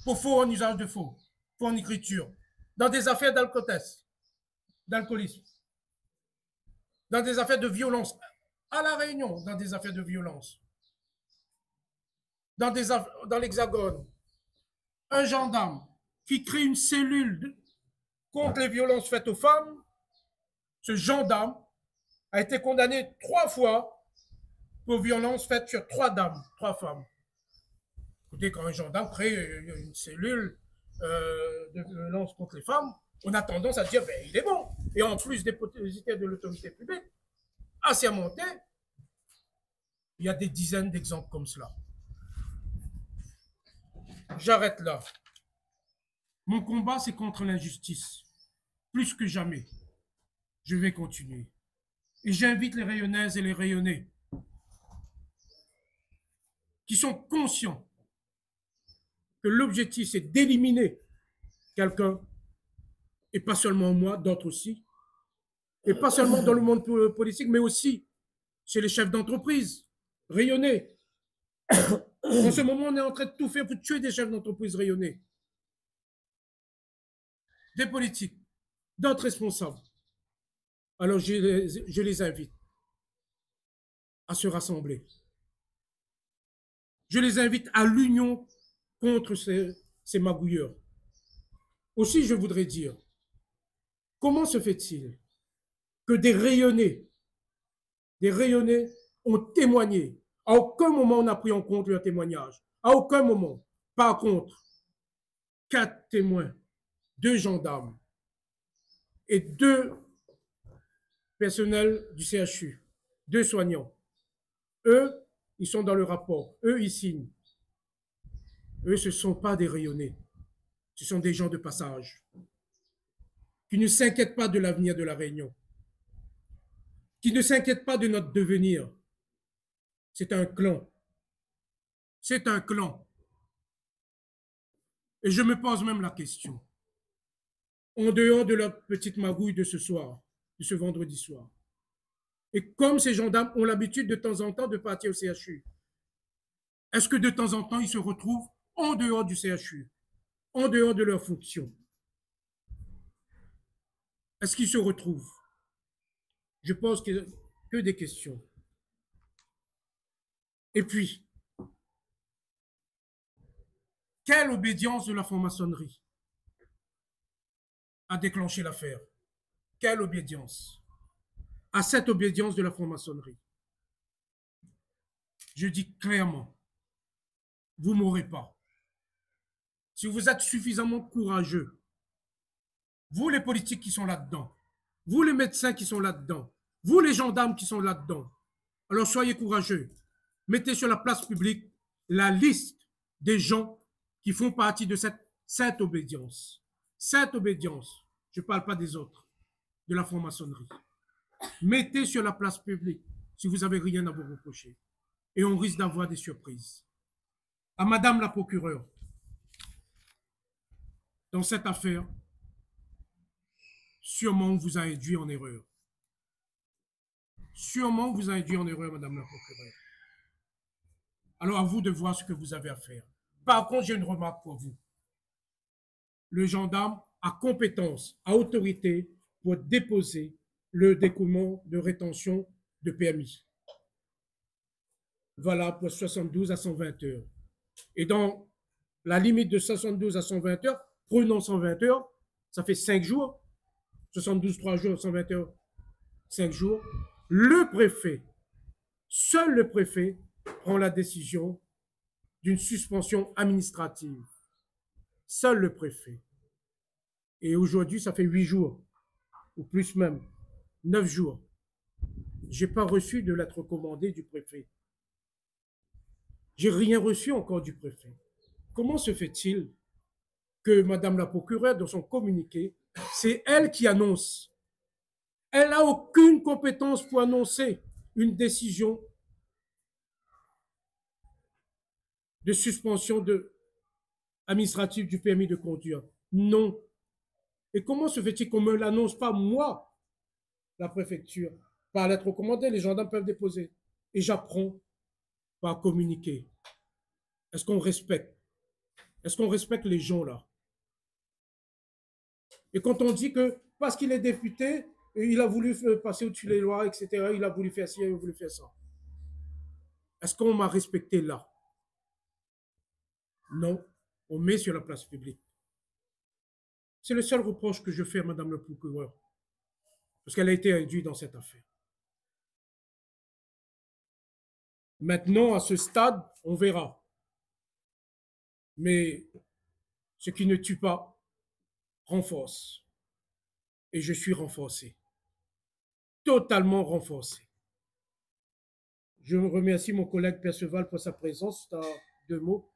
pour faux en usage de faux en écriture, dans des affaires d'alcoolisme, dans des affaires de violence, à La Réunion, dans des affaires de violence, dans l'Hexagone, un gendarme qui crée une cellule contre les violences faites aux femmes, ce gendarme a été condamné 3 fois pour violences faites sur 3 femmes. Écoutez, quand un gendarme crée une cellule de violence contre les femmes, on a tendance à dire, ben, il est bon. Et en plus des dépositaires de l'autorité publique, assermenté, il y a des dizaines d'exemples comme cela. J'arrête là. Mon combat, c'est contre l'injustice. Plus que jamais. Je vais continuer. Et j'invite les Rayonnaises et les Rayonnais qui sont conscients que l'objectif, c'est d'éliminer quelqu'un, et pas seulement moi, d'autres aussi, et pas seulement dans le monde politique, mais aussi chez les chefs d'entreprise rayonnais. En ce moment, on est en train de tout faire pour tuer des chefs d'entreprise rayonnais, des politiques, d'autres responsables. Alors, je les invite à se rassembler. Je les invite à l'union contre ces magouilleurs. Aussi, je voudrais dire, comment se fait-il que des Rayonnais ont témoigné? À aucun moment on n'a pris en compte leur témoignage. À aucun moment. Par contre, 4 témoins, 2 gendarmes et 2 personnels du CHU, 2 soignants. Eux, ils sont dans le rapport. Eux, ils signent. Eux, ce ne sont pas des Rayonnais. Ce sont des gens de passage qui ne s'inquiètent pas de l'avenir de la Réunion, qui ne s'inquiètent pas de notre devenir. C'est un clan. C'est un clan. Et je me pose même la question, en dehors de leur petite magouille de ce soir, de ce vendredi soir, et comme ces gendarmes ont l'habitude de temps en temps de partir au CHU, est-ce que de temps en temps, ils se retrouvent en dehors du CHU, en dehors de leurs fonctions? Est-ce qu'ils se retrouvent? Je pose que des questions. Et puis, quelle obédience de la franc-maçonnerie a déclenché l'affaire? Quelle obédience? À cette obédience de la franc-maçonnerie, je dis clairement, vous ne m'aurez pas. Si vous êtes suffisamment courageux, vous les politiques qui sont là-dedans, vous les médecins qui sont là-dedans, vous les gendarmes qui sont là-dedans, alors soyez courageux. Mettez sur la place publique la liste des gens qui font partie de cette obédience. Cette obédience, je ne parle pas des autres, de la franc-maçonnerie. Mettez sur la place publique si vous n'avez rien à vous reprocher. Et on risque d'avoir des surprises. À Madame la procureure, dans cette affaire, sûrement on vous a induit en erreur. Sûrement on vous a induit en erreur, Madame la procureure. Alors à vous de voir ce que vous avez à faire. Par contre, j'ai une remarque pour vous. Le gendarme a compétence, a autorité pour déposer le document de rétention de permis. Voilà, pour 72 à 120 heures. Et dans la limite de 72 à 120 heures, prenons 120 heures, ça fait 5 jours, 72, 3 jours, 120 heures, 5 jours. Le préfet, seul le préfet, prend la décision d'une suspension administrative. Seul le préfet. Et aujourd'hui, ça fait 8 jours, ou plus même, 9 jours. Je n'ai pas reçu de lettre recommandée du préfet. J'ai rien reçu encore du préfet. Comment se fait-il que Madame la procureure, dans son communiqué, c'est elle qui annonce. Elle n'a aucune compétence pour annoncer une décision de suspension administrative du permis de conduire. Non. Et comment se fait-il qu'on ne me l'annonce pas, moi, la préfecture, par lettre recommandée, les gendarmes peuvent déposer. Et j'apprends par communiquer. Est-ce qu'on respecte? Est-ce qu'on respecte les gens là? Et quand on dit que parce qu'il est député, il a voulu passer au-dessus des lois, etc., il a voulu faire ci, il a voulu faire ça. Est-ce qu'on m'a respecté là? Non, on met sur la place publique. C'est le seul reproche que je fais à Madame le procureur, parce qu'elle a été induite dans cette affaire. Maintenant, à ce stade, on verra. Mais ce qui ne tue pas renforce. Et je suis renforcé. Totalement renforcé. Je remercie mon collègue Perceval pour sa présence. Tu as 2 mots.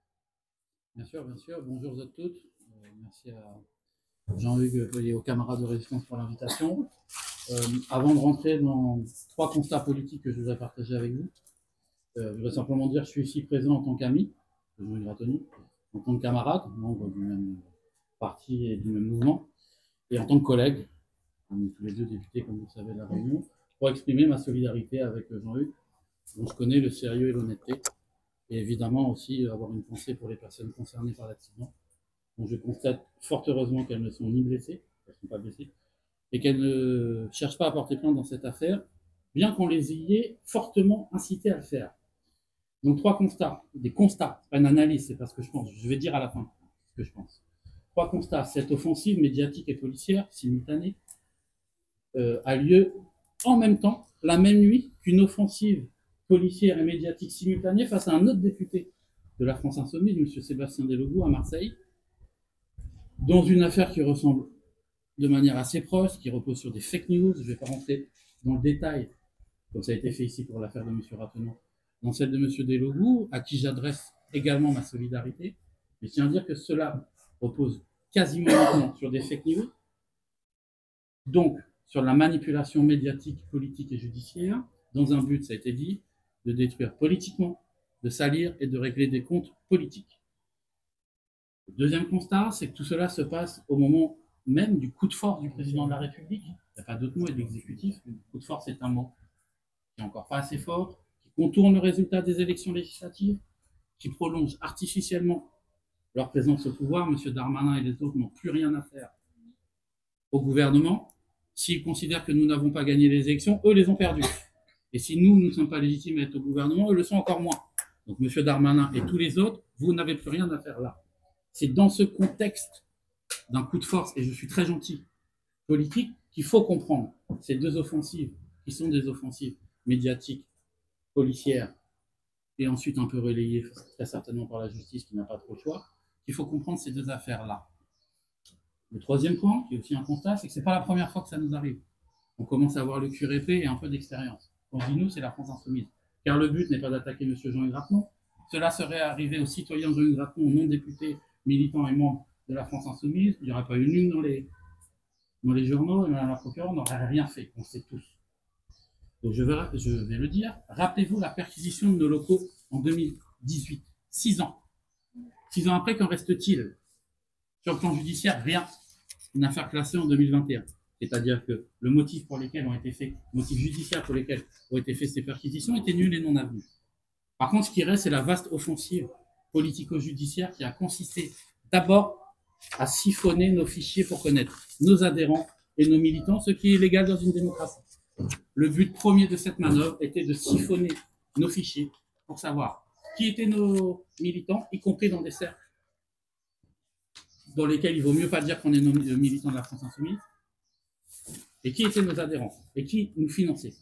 Bien sûr, bien sûr. Bonjour à toutes. Merci à Jean-Hugues et aux camarades de résistance pour l'invitation. Avant de rentrer dans 3 constats politiques que je voudrais partager avec vous, je voudrais simplement dire que je suis ici présent en tant qu'ami, Jean-Hugues Ratoni, en tant que camarade, membre du même parti et du même mouvement, et en tant que collègue, on est tous les 2 députés, comme vous le savez, de la Réunion, pour exprimer ma solidarité avec Jean-Hugues, dont je connais le sérieux et l'honnêteté, et évidemment aussi avoir une pensée pour les personnes concernées par l'accident, dont je constate fort heureusement qu'elles ne sont ni blessées, elles ne sont pas blessées, et qu'elles ne cherchent pas à porter plainte dans cette affaire, bien qu'on les y ait fortement incités à le faire. Donc 3 constats, des constats, pas une analyse, c'est pas ce que je pense, je vais dire à la fin ce que je pense. 3 constats, cette offensive médiatique et policière simultanée a lieu en même temps, la même nuit, qu'une offensive policière et médiatique simultanée face à un autre député de la France Insoumise, M. Sébastien Delogoux, à Marseille, dans une affaire qui ressemble de manière assez proche, qui repose sur des fake news. Je ne vais pas rentrer dans le détail, comme ça a été fait ici pour l'affaire de M. Ratenon, dans celle de M. Delogoux, à qui j'adresse également ma solidarité. Mais je tiens à dire que cela repose quasiment uniquement sur des fake news, donc sur la manipulation médiatique, politique et judiciaire, dans un but, ça a été dit, de détruire politiquement, de salir et de régler des comptes politiques. Le deuxième constat, c'est que tout cela se passe au moment même du coup de force du président de la République. Il n'y a pas d'autre mot, et de l'exécutif. Le coup de force est un mot qui n'est encore pas assez fort, qui contourne le résultat des élections législatives, qui prolonge artificiellement leur présence au pouvoir. M. Darmanin et les autres n'ont plus rien à faire au gouvernement. S'ils considèrent que nous n'avons pas gagné les élections, eux les ont perdues. Et si nous ne sommes pas légitimes à être au gouvernement, eux le sont encore moins. Donc M. Darmanin et tous les autres, vous n'avez plus rien à faire là. C'est dans ce contexte d'un coup de force, et je suis très gentil, politique, qu'il faut comprendre ces 2 offensives, qui sont des offensives médiatiques, policières, et ensuite un peu relayées très certainement par la justice qui n'a pas trop le choix, qu'il faut comprendre ces 2 affaires-là. Le troisième point, qui est aussi un constat, c'est que ce n'est pas la première fois que ça nous arrive. On commence à avoir le cuir épais et un peu d'expérience. Quand on dit nous, c'est la France Insoumise. Car le but n'est pas d'attaquer M. Jean-Hugues Ratnon. Cela serait arrivé aux citoyens Jean-Hugues Ratnon, non députés, militants et membres de la France Insoumise, il n'y aurait pas eu une dans les journaux, et Madame la procureure n'aurait rien fait, on sait tous. Donc je vais le dire, rappelez-vous la perquisition de nos locaux en 2018, 6 ans. 6 ans après, qu'en reste-t-il? Sur le plan judiciaire, rien. Une affaire classée en 2021. C'est-à-dire que le motif judiciaire pour lesquels ont été faites ces perquisitions était nul et non avenu. Par contre, ce qui reste, c'est la vaste offensive politico-judiciaire qui a consisté d'abord à siphonner nos fichiers pour connaître nos adhérents et nos militants, ce qui est légal dans une démocratie. Le but premier de cette manœuvre était de siphonner nos fichiers pour savoir qui étaient nos militants, y compris dans des cercles dans lesquels il vaut mieux pas dire qu'on est nos militants de la France Insoumise, et qui étaient nos adhérents, et qui nous finançaient.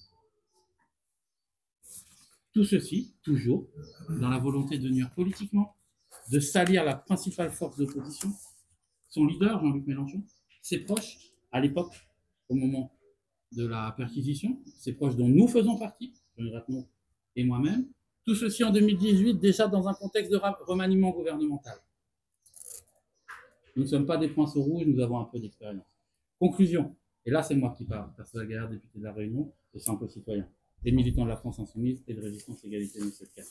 Tout ceci, toujours, dans la volonté de nuire politiquement, de salir la principale force d'opposition, son leader, Jean-Luc Mélenchon, ses proches, à l'époque, au moment de la perquisition, ses proches dont nous faisons partie, Jean Ratneau et moi-même, tout ceci en 2018, déjà dans un contexte de remaniement gouvernemental. Nous ne sommes pas des poinçons rouges, nous avons un peu d'expérience. Conclusion, et là c'est moi qui parle, Perceval Gaillard, député de La Réunion, et simple citoyen, et militant de la France Insoumise et de Résistance Égalité 17-4.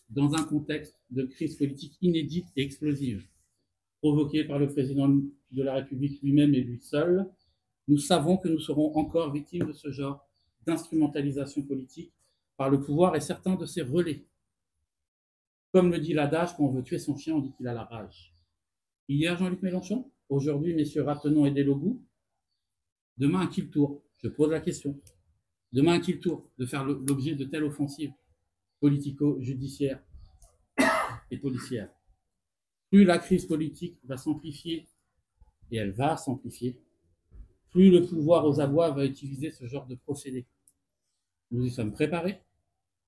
Dans un contexte de crise politique inédite et explosive, provoquée par le président de la République lui-même et lui seul, nous savons que nous serons encore victimes de ce genre d'instrumentalisation politique par le pouvoir et certains de ses relais. Comme le dit l'adage, quand on veut tuer son chien, on dit qu'il a la rage. Hier, Jean-Luc Mélenchon, aujourd'hui, messieurs Rattenon et Delobou, demain, à qui le tour? Je pose la question. Demain, à qui le tour de faire l'objet de telles offensives politico-judiciaires et policières? Plus la crise politique va s'amplifier, et elle va s'amplifier, plus le pouvoir aux abois va utiliser ce genre de procédé. Nous y sommes préparés.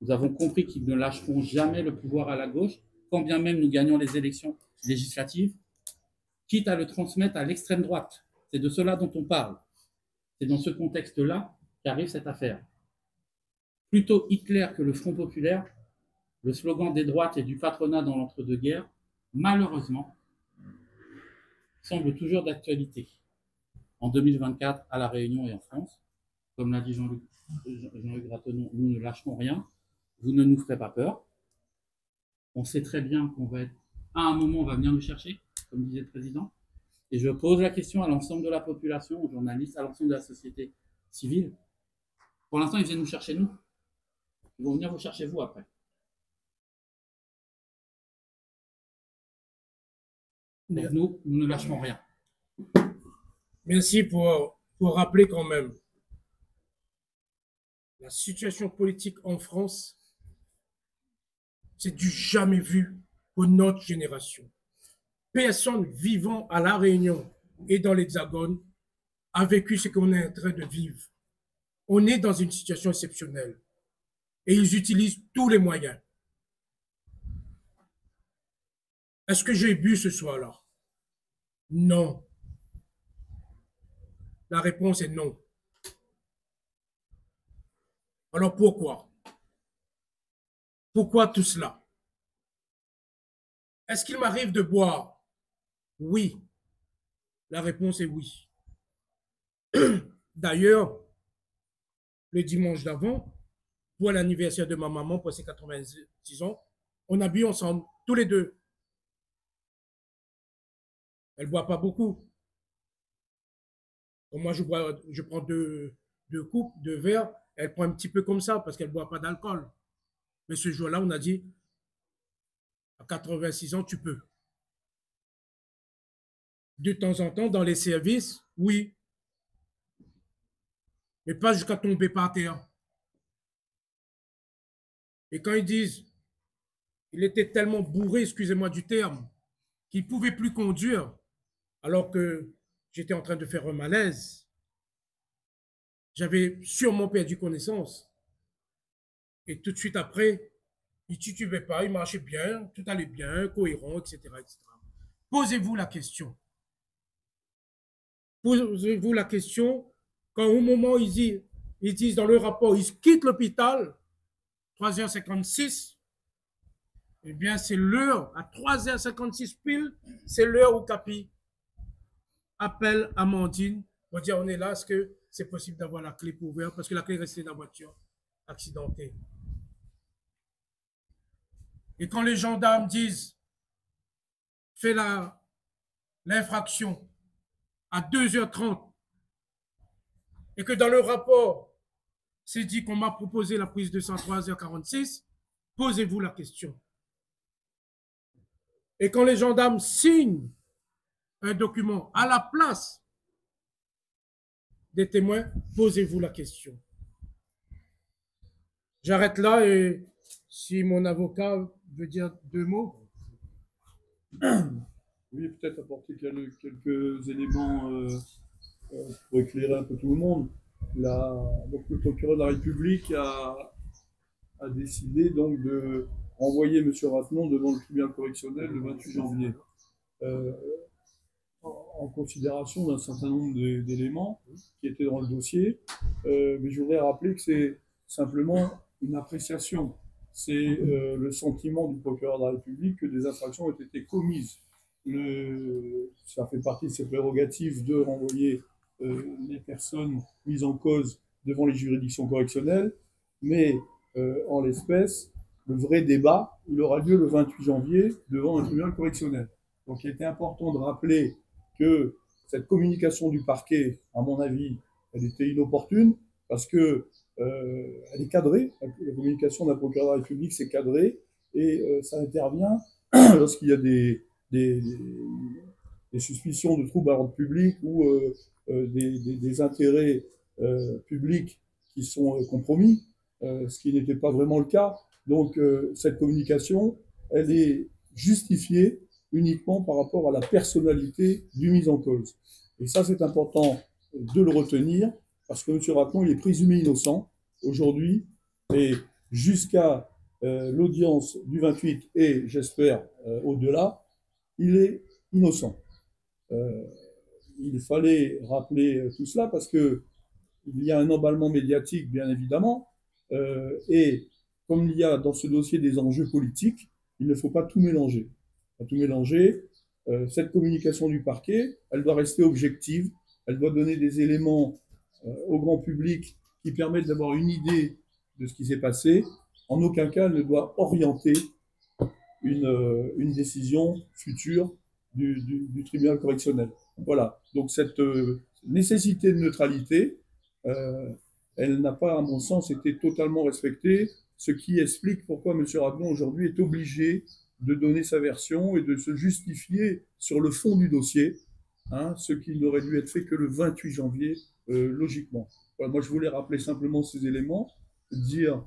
Nous avons compris qu'ils ne lâcheront jamais le pouvoir à la gauche, quand bien même nous gagnons les élections législatives, quitte à le transmettre à l'extrême droite. C'est de cela dont on parle. C'est dans ce contexte-là qu'arrive cette affaire. Plutôt Hitler que le Front populaire, le slogan des droites et du patronat dans l'entre-deux-guerres, malheureusement, semble toujours d'actualité. En 2024, à La Réunion et en France, comme l'a dit Jean-Luc Rattenon, nous ne lâcherons rien, vous ne nous ferez pas peur. On sait très bien qu'on va être, à un moment, on va venir nous chercher, comme disait le président. Et je pose la question à l'ensemble de la population, aux journalistes, à l'ensemble de la société civile. Pour l'instant, ils viennent nous chercher nous. Ils vont venir vous chercher vous après. Donc nous ne lâcherons rien. Merci pour rappeler quand même la situation politique en France. C'est du jamais vu pour notre génération. Personne vivant à La Réunion et dans l'Hexagone a vécu ce qu'on est en train de vivre. On est dans une situation exceptionnelle et ils utilisent tous les moyens. Est-ce que j'ai bu ce soir-là? Non. La réponse est non. Alors pourquoi? Pourquoi tout cela? Est-ce qu'il m'arrive de boire? Oui. La réponse est oui. D'ailleurs, le dimanche d'avant, pour l'anniversaire de ma maman, pour ses 86 ans, on a bu ensemble, tous les deux. Elle ne boit pas beaucoup. Moi, je prends deux coupes, 2 verres. Elle prend un petit peu comme ça parce qu'elle ne boit pas d'alcool. Mais ce jour-là, on a dit, à 86 ans, tu peux. De temps en temps, dans les services, oui. Mais pas jusqu'à tomber par terre. Et quand ils disent, il était tellement bourré, excusez-moi du terme, qu'il ne pouvait plus conduire, alors que j'étais en train de faire un malaise. J'avais sûrement perdu connaissance. Et tout de suite après, il ne titubait pas, il marchait bien, tout allait bien, cohérent, etc. etc. Posez-vous la question. Posez-vous la question, quand au moment où ils disent dans le rapport, ils quittent l'hôpital, 3h56, eh bien c'est l'heure, à 3h56 pile, c'est l'heure où Capi appelle Amandine pour dire on est là, est-ce que c'est possible d'avoir la clé pour ouvrir parce que la clé est restée dans la voiture accidentée. Et quand les gendarmes disent fais l'infraction à 2h30 et que dans le rapport, c'est dit qu'on m'a proposé la prise de sang à 3h46, posez-vous la question. Et quand les gendarmes signent un document à la place des témoins, posez-vous la question. J'arrête là et si mon avocat veut dire 2 mots. Oui, peut-être apporter quelques éléments pour éclairer un peu tout le monde. Donc, le procureur de la République a décidé donc de renvoyer M. Ratenon devant le tribunal correctionnel le 28 janvier. En considération d'un certain nombre d'éléments qui étaient dans le dossier, mais je voudrais rappeler que c'est simplement une appréciation. C'est le sentiment du procureur de la République que des infractions ont été commises. Ça fait partie de ses prérogatives de renvoyer les personnes mises en cause devant les juridictions correctionnelles, mais en l'espèce, le vrai débat, il aura lieu le 28 janvier devant un tribunal correctionnel. Donc il était important de rappeler que cette communication du parquet, à mon avis, elle était inopportune parce que elle est cadrée. La communication d'un procureur de la République, c'est cadré et ça intervient lorsqu'il y a des suspicions de troubles à l'ordre public ou des intérêts publics qui sont compromis, ce qui n'était pas vraiment le cas. Donc cette communication, elle est justifiée uniquement par rapport à la personnalité du mis en cause. Et ça, c'est important de le retenir, parce que M. Ratenon, il est présumé innocent aujourd'hui, et jusqu'à l'audience du 28, et j'espère au-delà, il est innocent. Il fallait rappeler tout cela, parce qu'il y a un emballement médiatique, bien évidemment, et comme il y a dans ce dossier des enjeux politiques, il ne faut pas tout mélanger. Pas tout mélanger. Cette communication du parquet, elle doit rester objective, elle doit donner des éléments au grand public qui permettent d'avoir une idée de ce qui s'est passé. En aucun cas, elle ne doit orienter une décision future du tribunal correctionnel. Voilà. Donc cette nécessité de neutralité, elle n'a pas, à mon sens, été totalement respectée, ce qui explique pourquoi M. Ratenon aujourd'hui est obligé de donner sa version et de se justifier sur le fond du dossier, ce qui n'aurait dû être fait que le 28 janvier, logiquement. Voilà, moi, je voulais rappeler simplement ces éléments, dire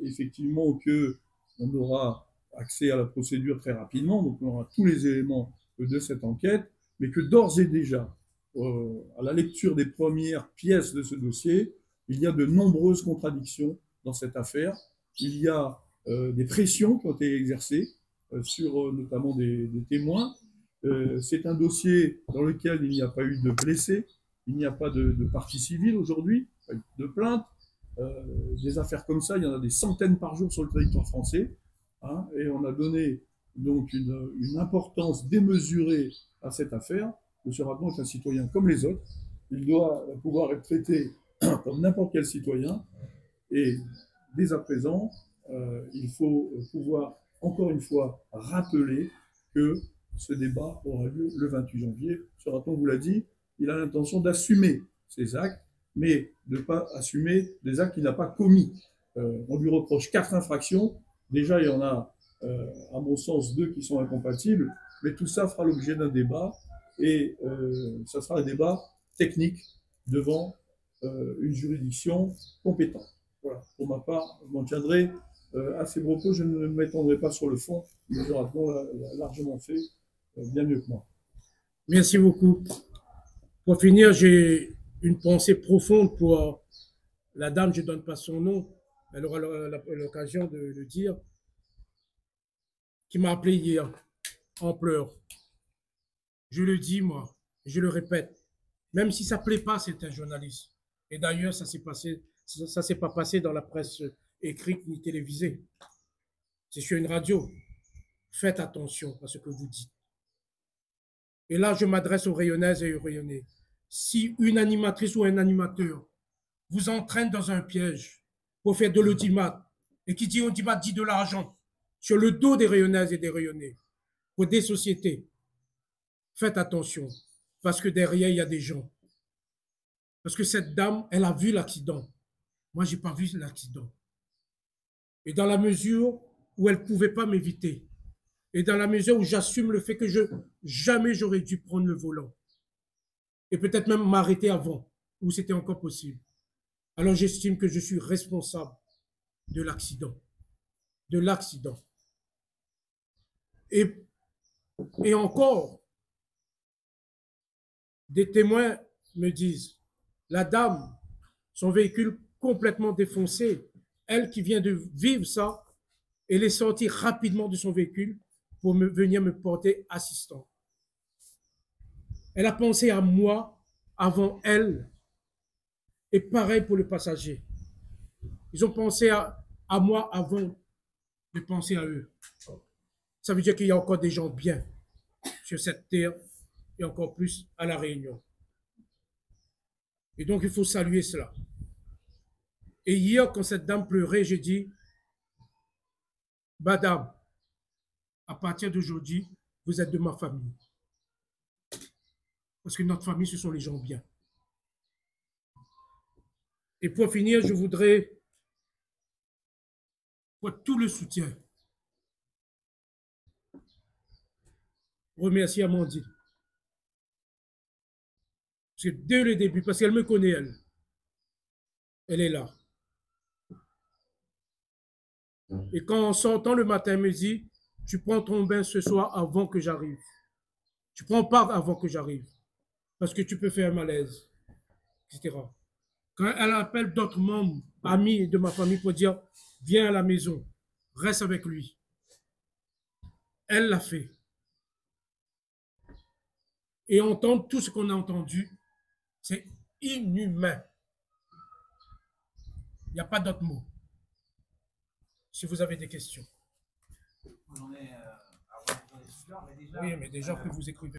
effectivement qu'on aura accès à la procédure très rapidement, donc on aura tous les éléments de cette enquête, mais que d'ores et déjà, à la lecture des premières pièces de ce dossier, il y a de nombreuses contradictions dans cette affaire. Il y a des pressions qui ont été exercées sur notamment des témoins. C'est un dossier dans lequel il n'y a pas eu de blessés, il n'y a pas de partie civile aujourd'hui, de plainte. Des affaires comme ça, il y en a des centaines par jour sur le territoire français, et on a donné donc une importance démesurée à cette affaire. M. Ratenon est un citoyen comme les autres, il doit pouvoir être traité comme n'importe quel citoyen, et dès à présent, il faut pouvoir, encore une fois, rappeler que ce débat aura lieu le 28 janvier. M. Ratenon vous l'a dit, il a l'intention d'assumer ses actes, mais de ne pas assumer des actes qu'il n'a pas commis. On lui reproche 4 infractions. Déjà, il y en a, à mon sens, 2 qui sont incompatibles, mais tout ça fera l'objet d'un débat, et ça sera un débat technique devant une juridiction compétente. Voilà. Pour ma part, je m'en tiendrai à ces propos, je ne m'étendrai pas sur le fond. M. Ratenon l'a largement fait, bien mieux que moi. Merci beaucoup. Pour finir, j'ai une pensée profonde pour la dame, je ne donne pas son nom, elle aura l'occasion de le dire, qui m'a appelé hier en pleurs. Je le dis, moi, je le répète, même si ça ne plaît pas, c'est un journaliste. Et d'ailleurs, ça ne s'est pas passé dans la presse écrite ni télévisée. C'est sur une radio. Faites attention à ce que vous dites. Et là, je m'adresse aux Rayonnaises et aux Rayonnais. Si une animatrice ou un animateur vous entraîne dans un piège pour faire de l'audimat, et qui dit audimat dit de l'argent, sur le dos des Rayonnaises et des Rayonnais, pour des sociétés, faites attention, parce que derrière, il y a des gens. Parce que cette dame, elle a vu l'accident. Moi, je n'ai pas vu l'accident. Et dans la mesure où elle ne pouvait pas m'éviter, et dans la mesure où j'assume le fait que jamais j'aurais dû prendre le volant, et peut-être même m'arrêter avant, où c'était encore possible, alors j'estime que je suis responsable de l'accident. De l'accident. Et encore, des témoins me disent, la dame, son véhicule complètement défoncé, elle qui vient de vivre ça, elle est sortie rapidement de son véhicule pour venir me porter assistant. Elle a pensé à moi avant elle, et pareil pour le passager. Ils ont pensé à moi avant de penser à eux. Ça veut dire qu'il y a encore des gens bien sur cette terre, et encore plus à La Réunion. Et donc, il faut saluer cela. Et hier, quand cette dame pleurait, j'ai dit, madame, à partir d'aujourd'hui, vous êtes de ma famille. Parce que notre famille, ce sont les gens bien. Et pour finir, je voudrais, pour tout le soutien, remercier Amandine. Parce que dès le début, parce qu'elle me connaît, elle est là. Et quand en sortant le matin, elle me dit, tu prends ton bain ce soir avant que j'arrive. Tu prends pas avant que j'arrive. Parce que tu peux faire un malaise, etc. Quand elle appelle d'autres membres, amis de ma famille pour dire, viens à la maison, reste avec lui. Elle l'a fait. Et entendre tout ce qu'on a entendu, c'est inhumain. Il n'y a pas d'autre mot. Si vous avez des questions. Oui, mais déjà que vous écrivez.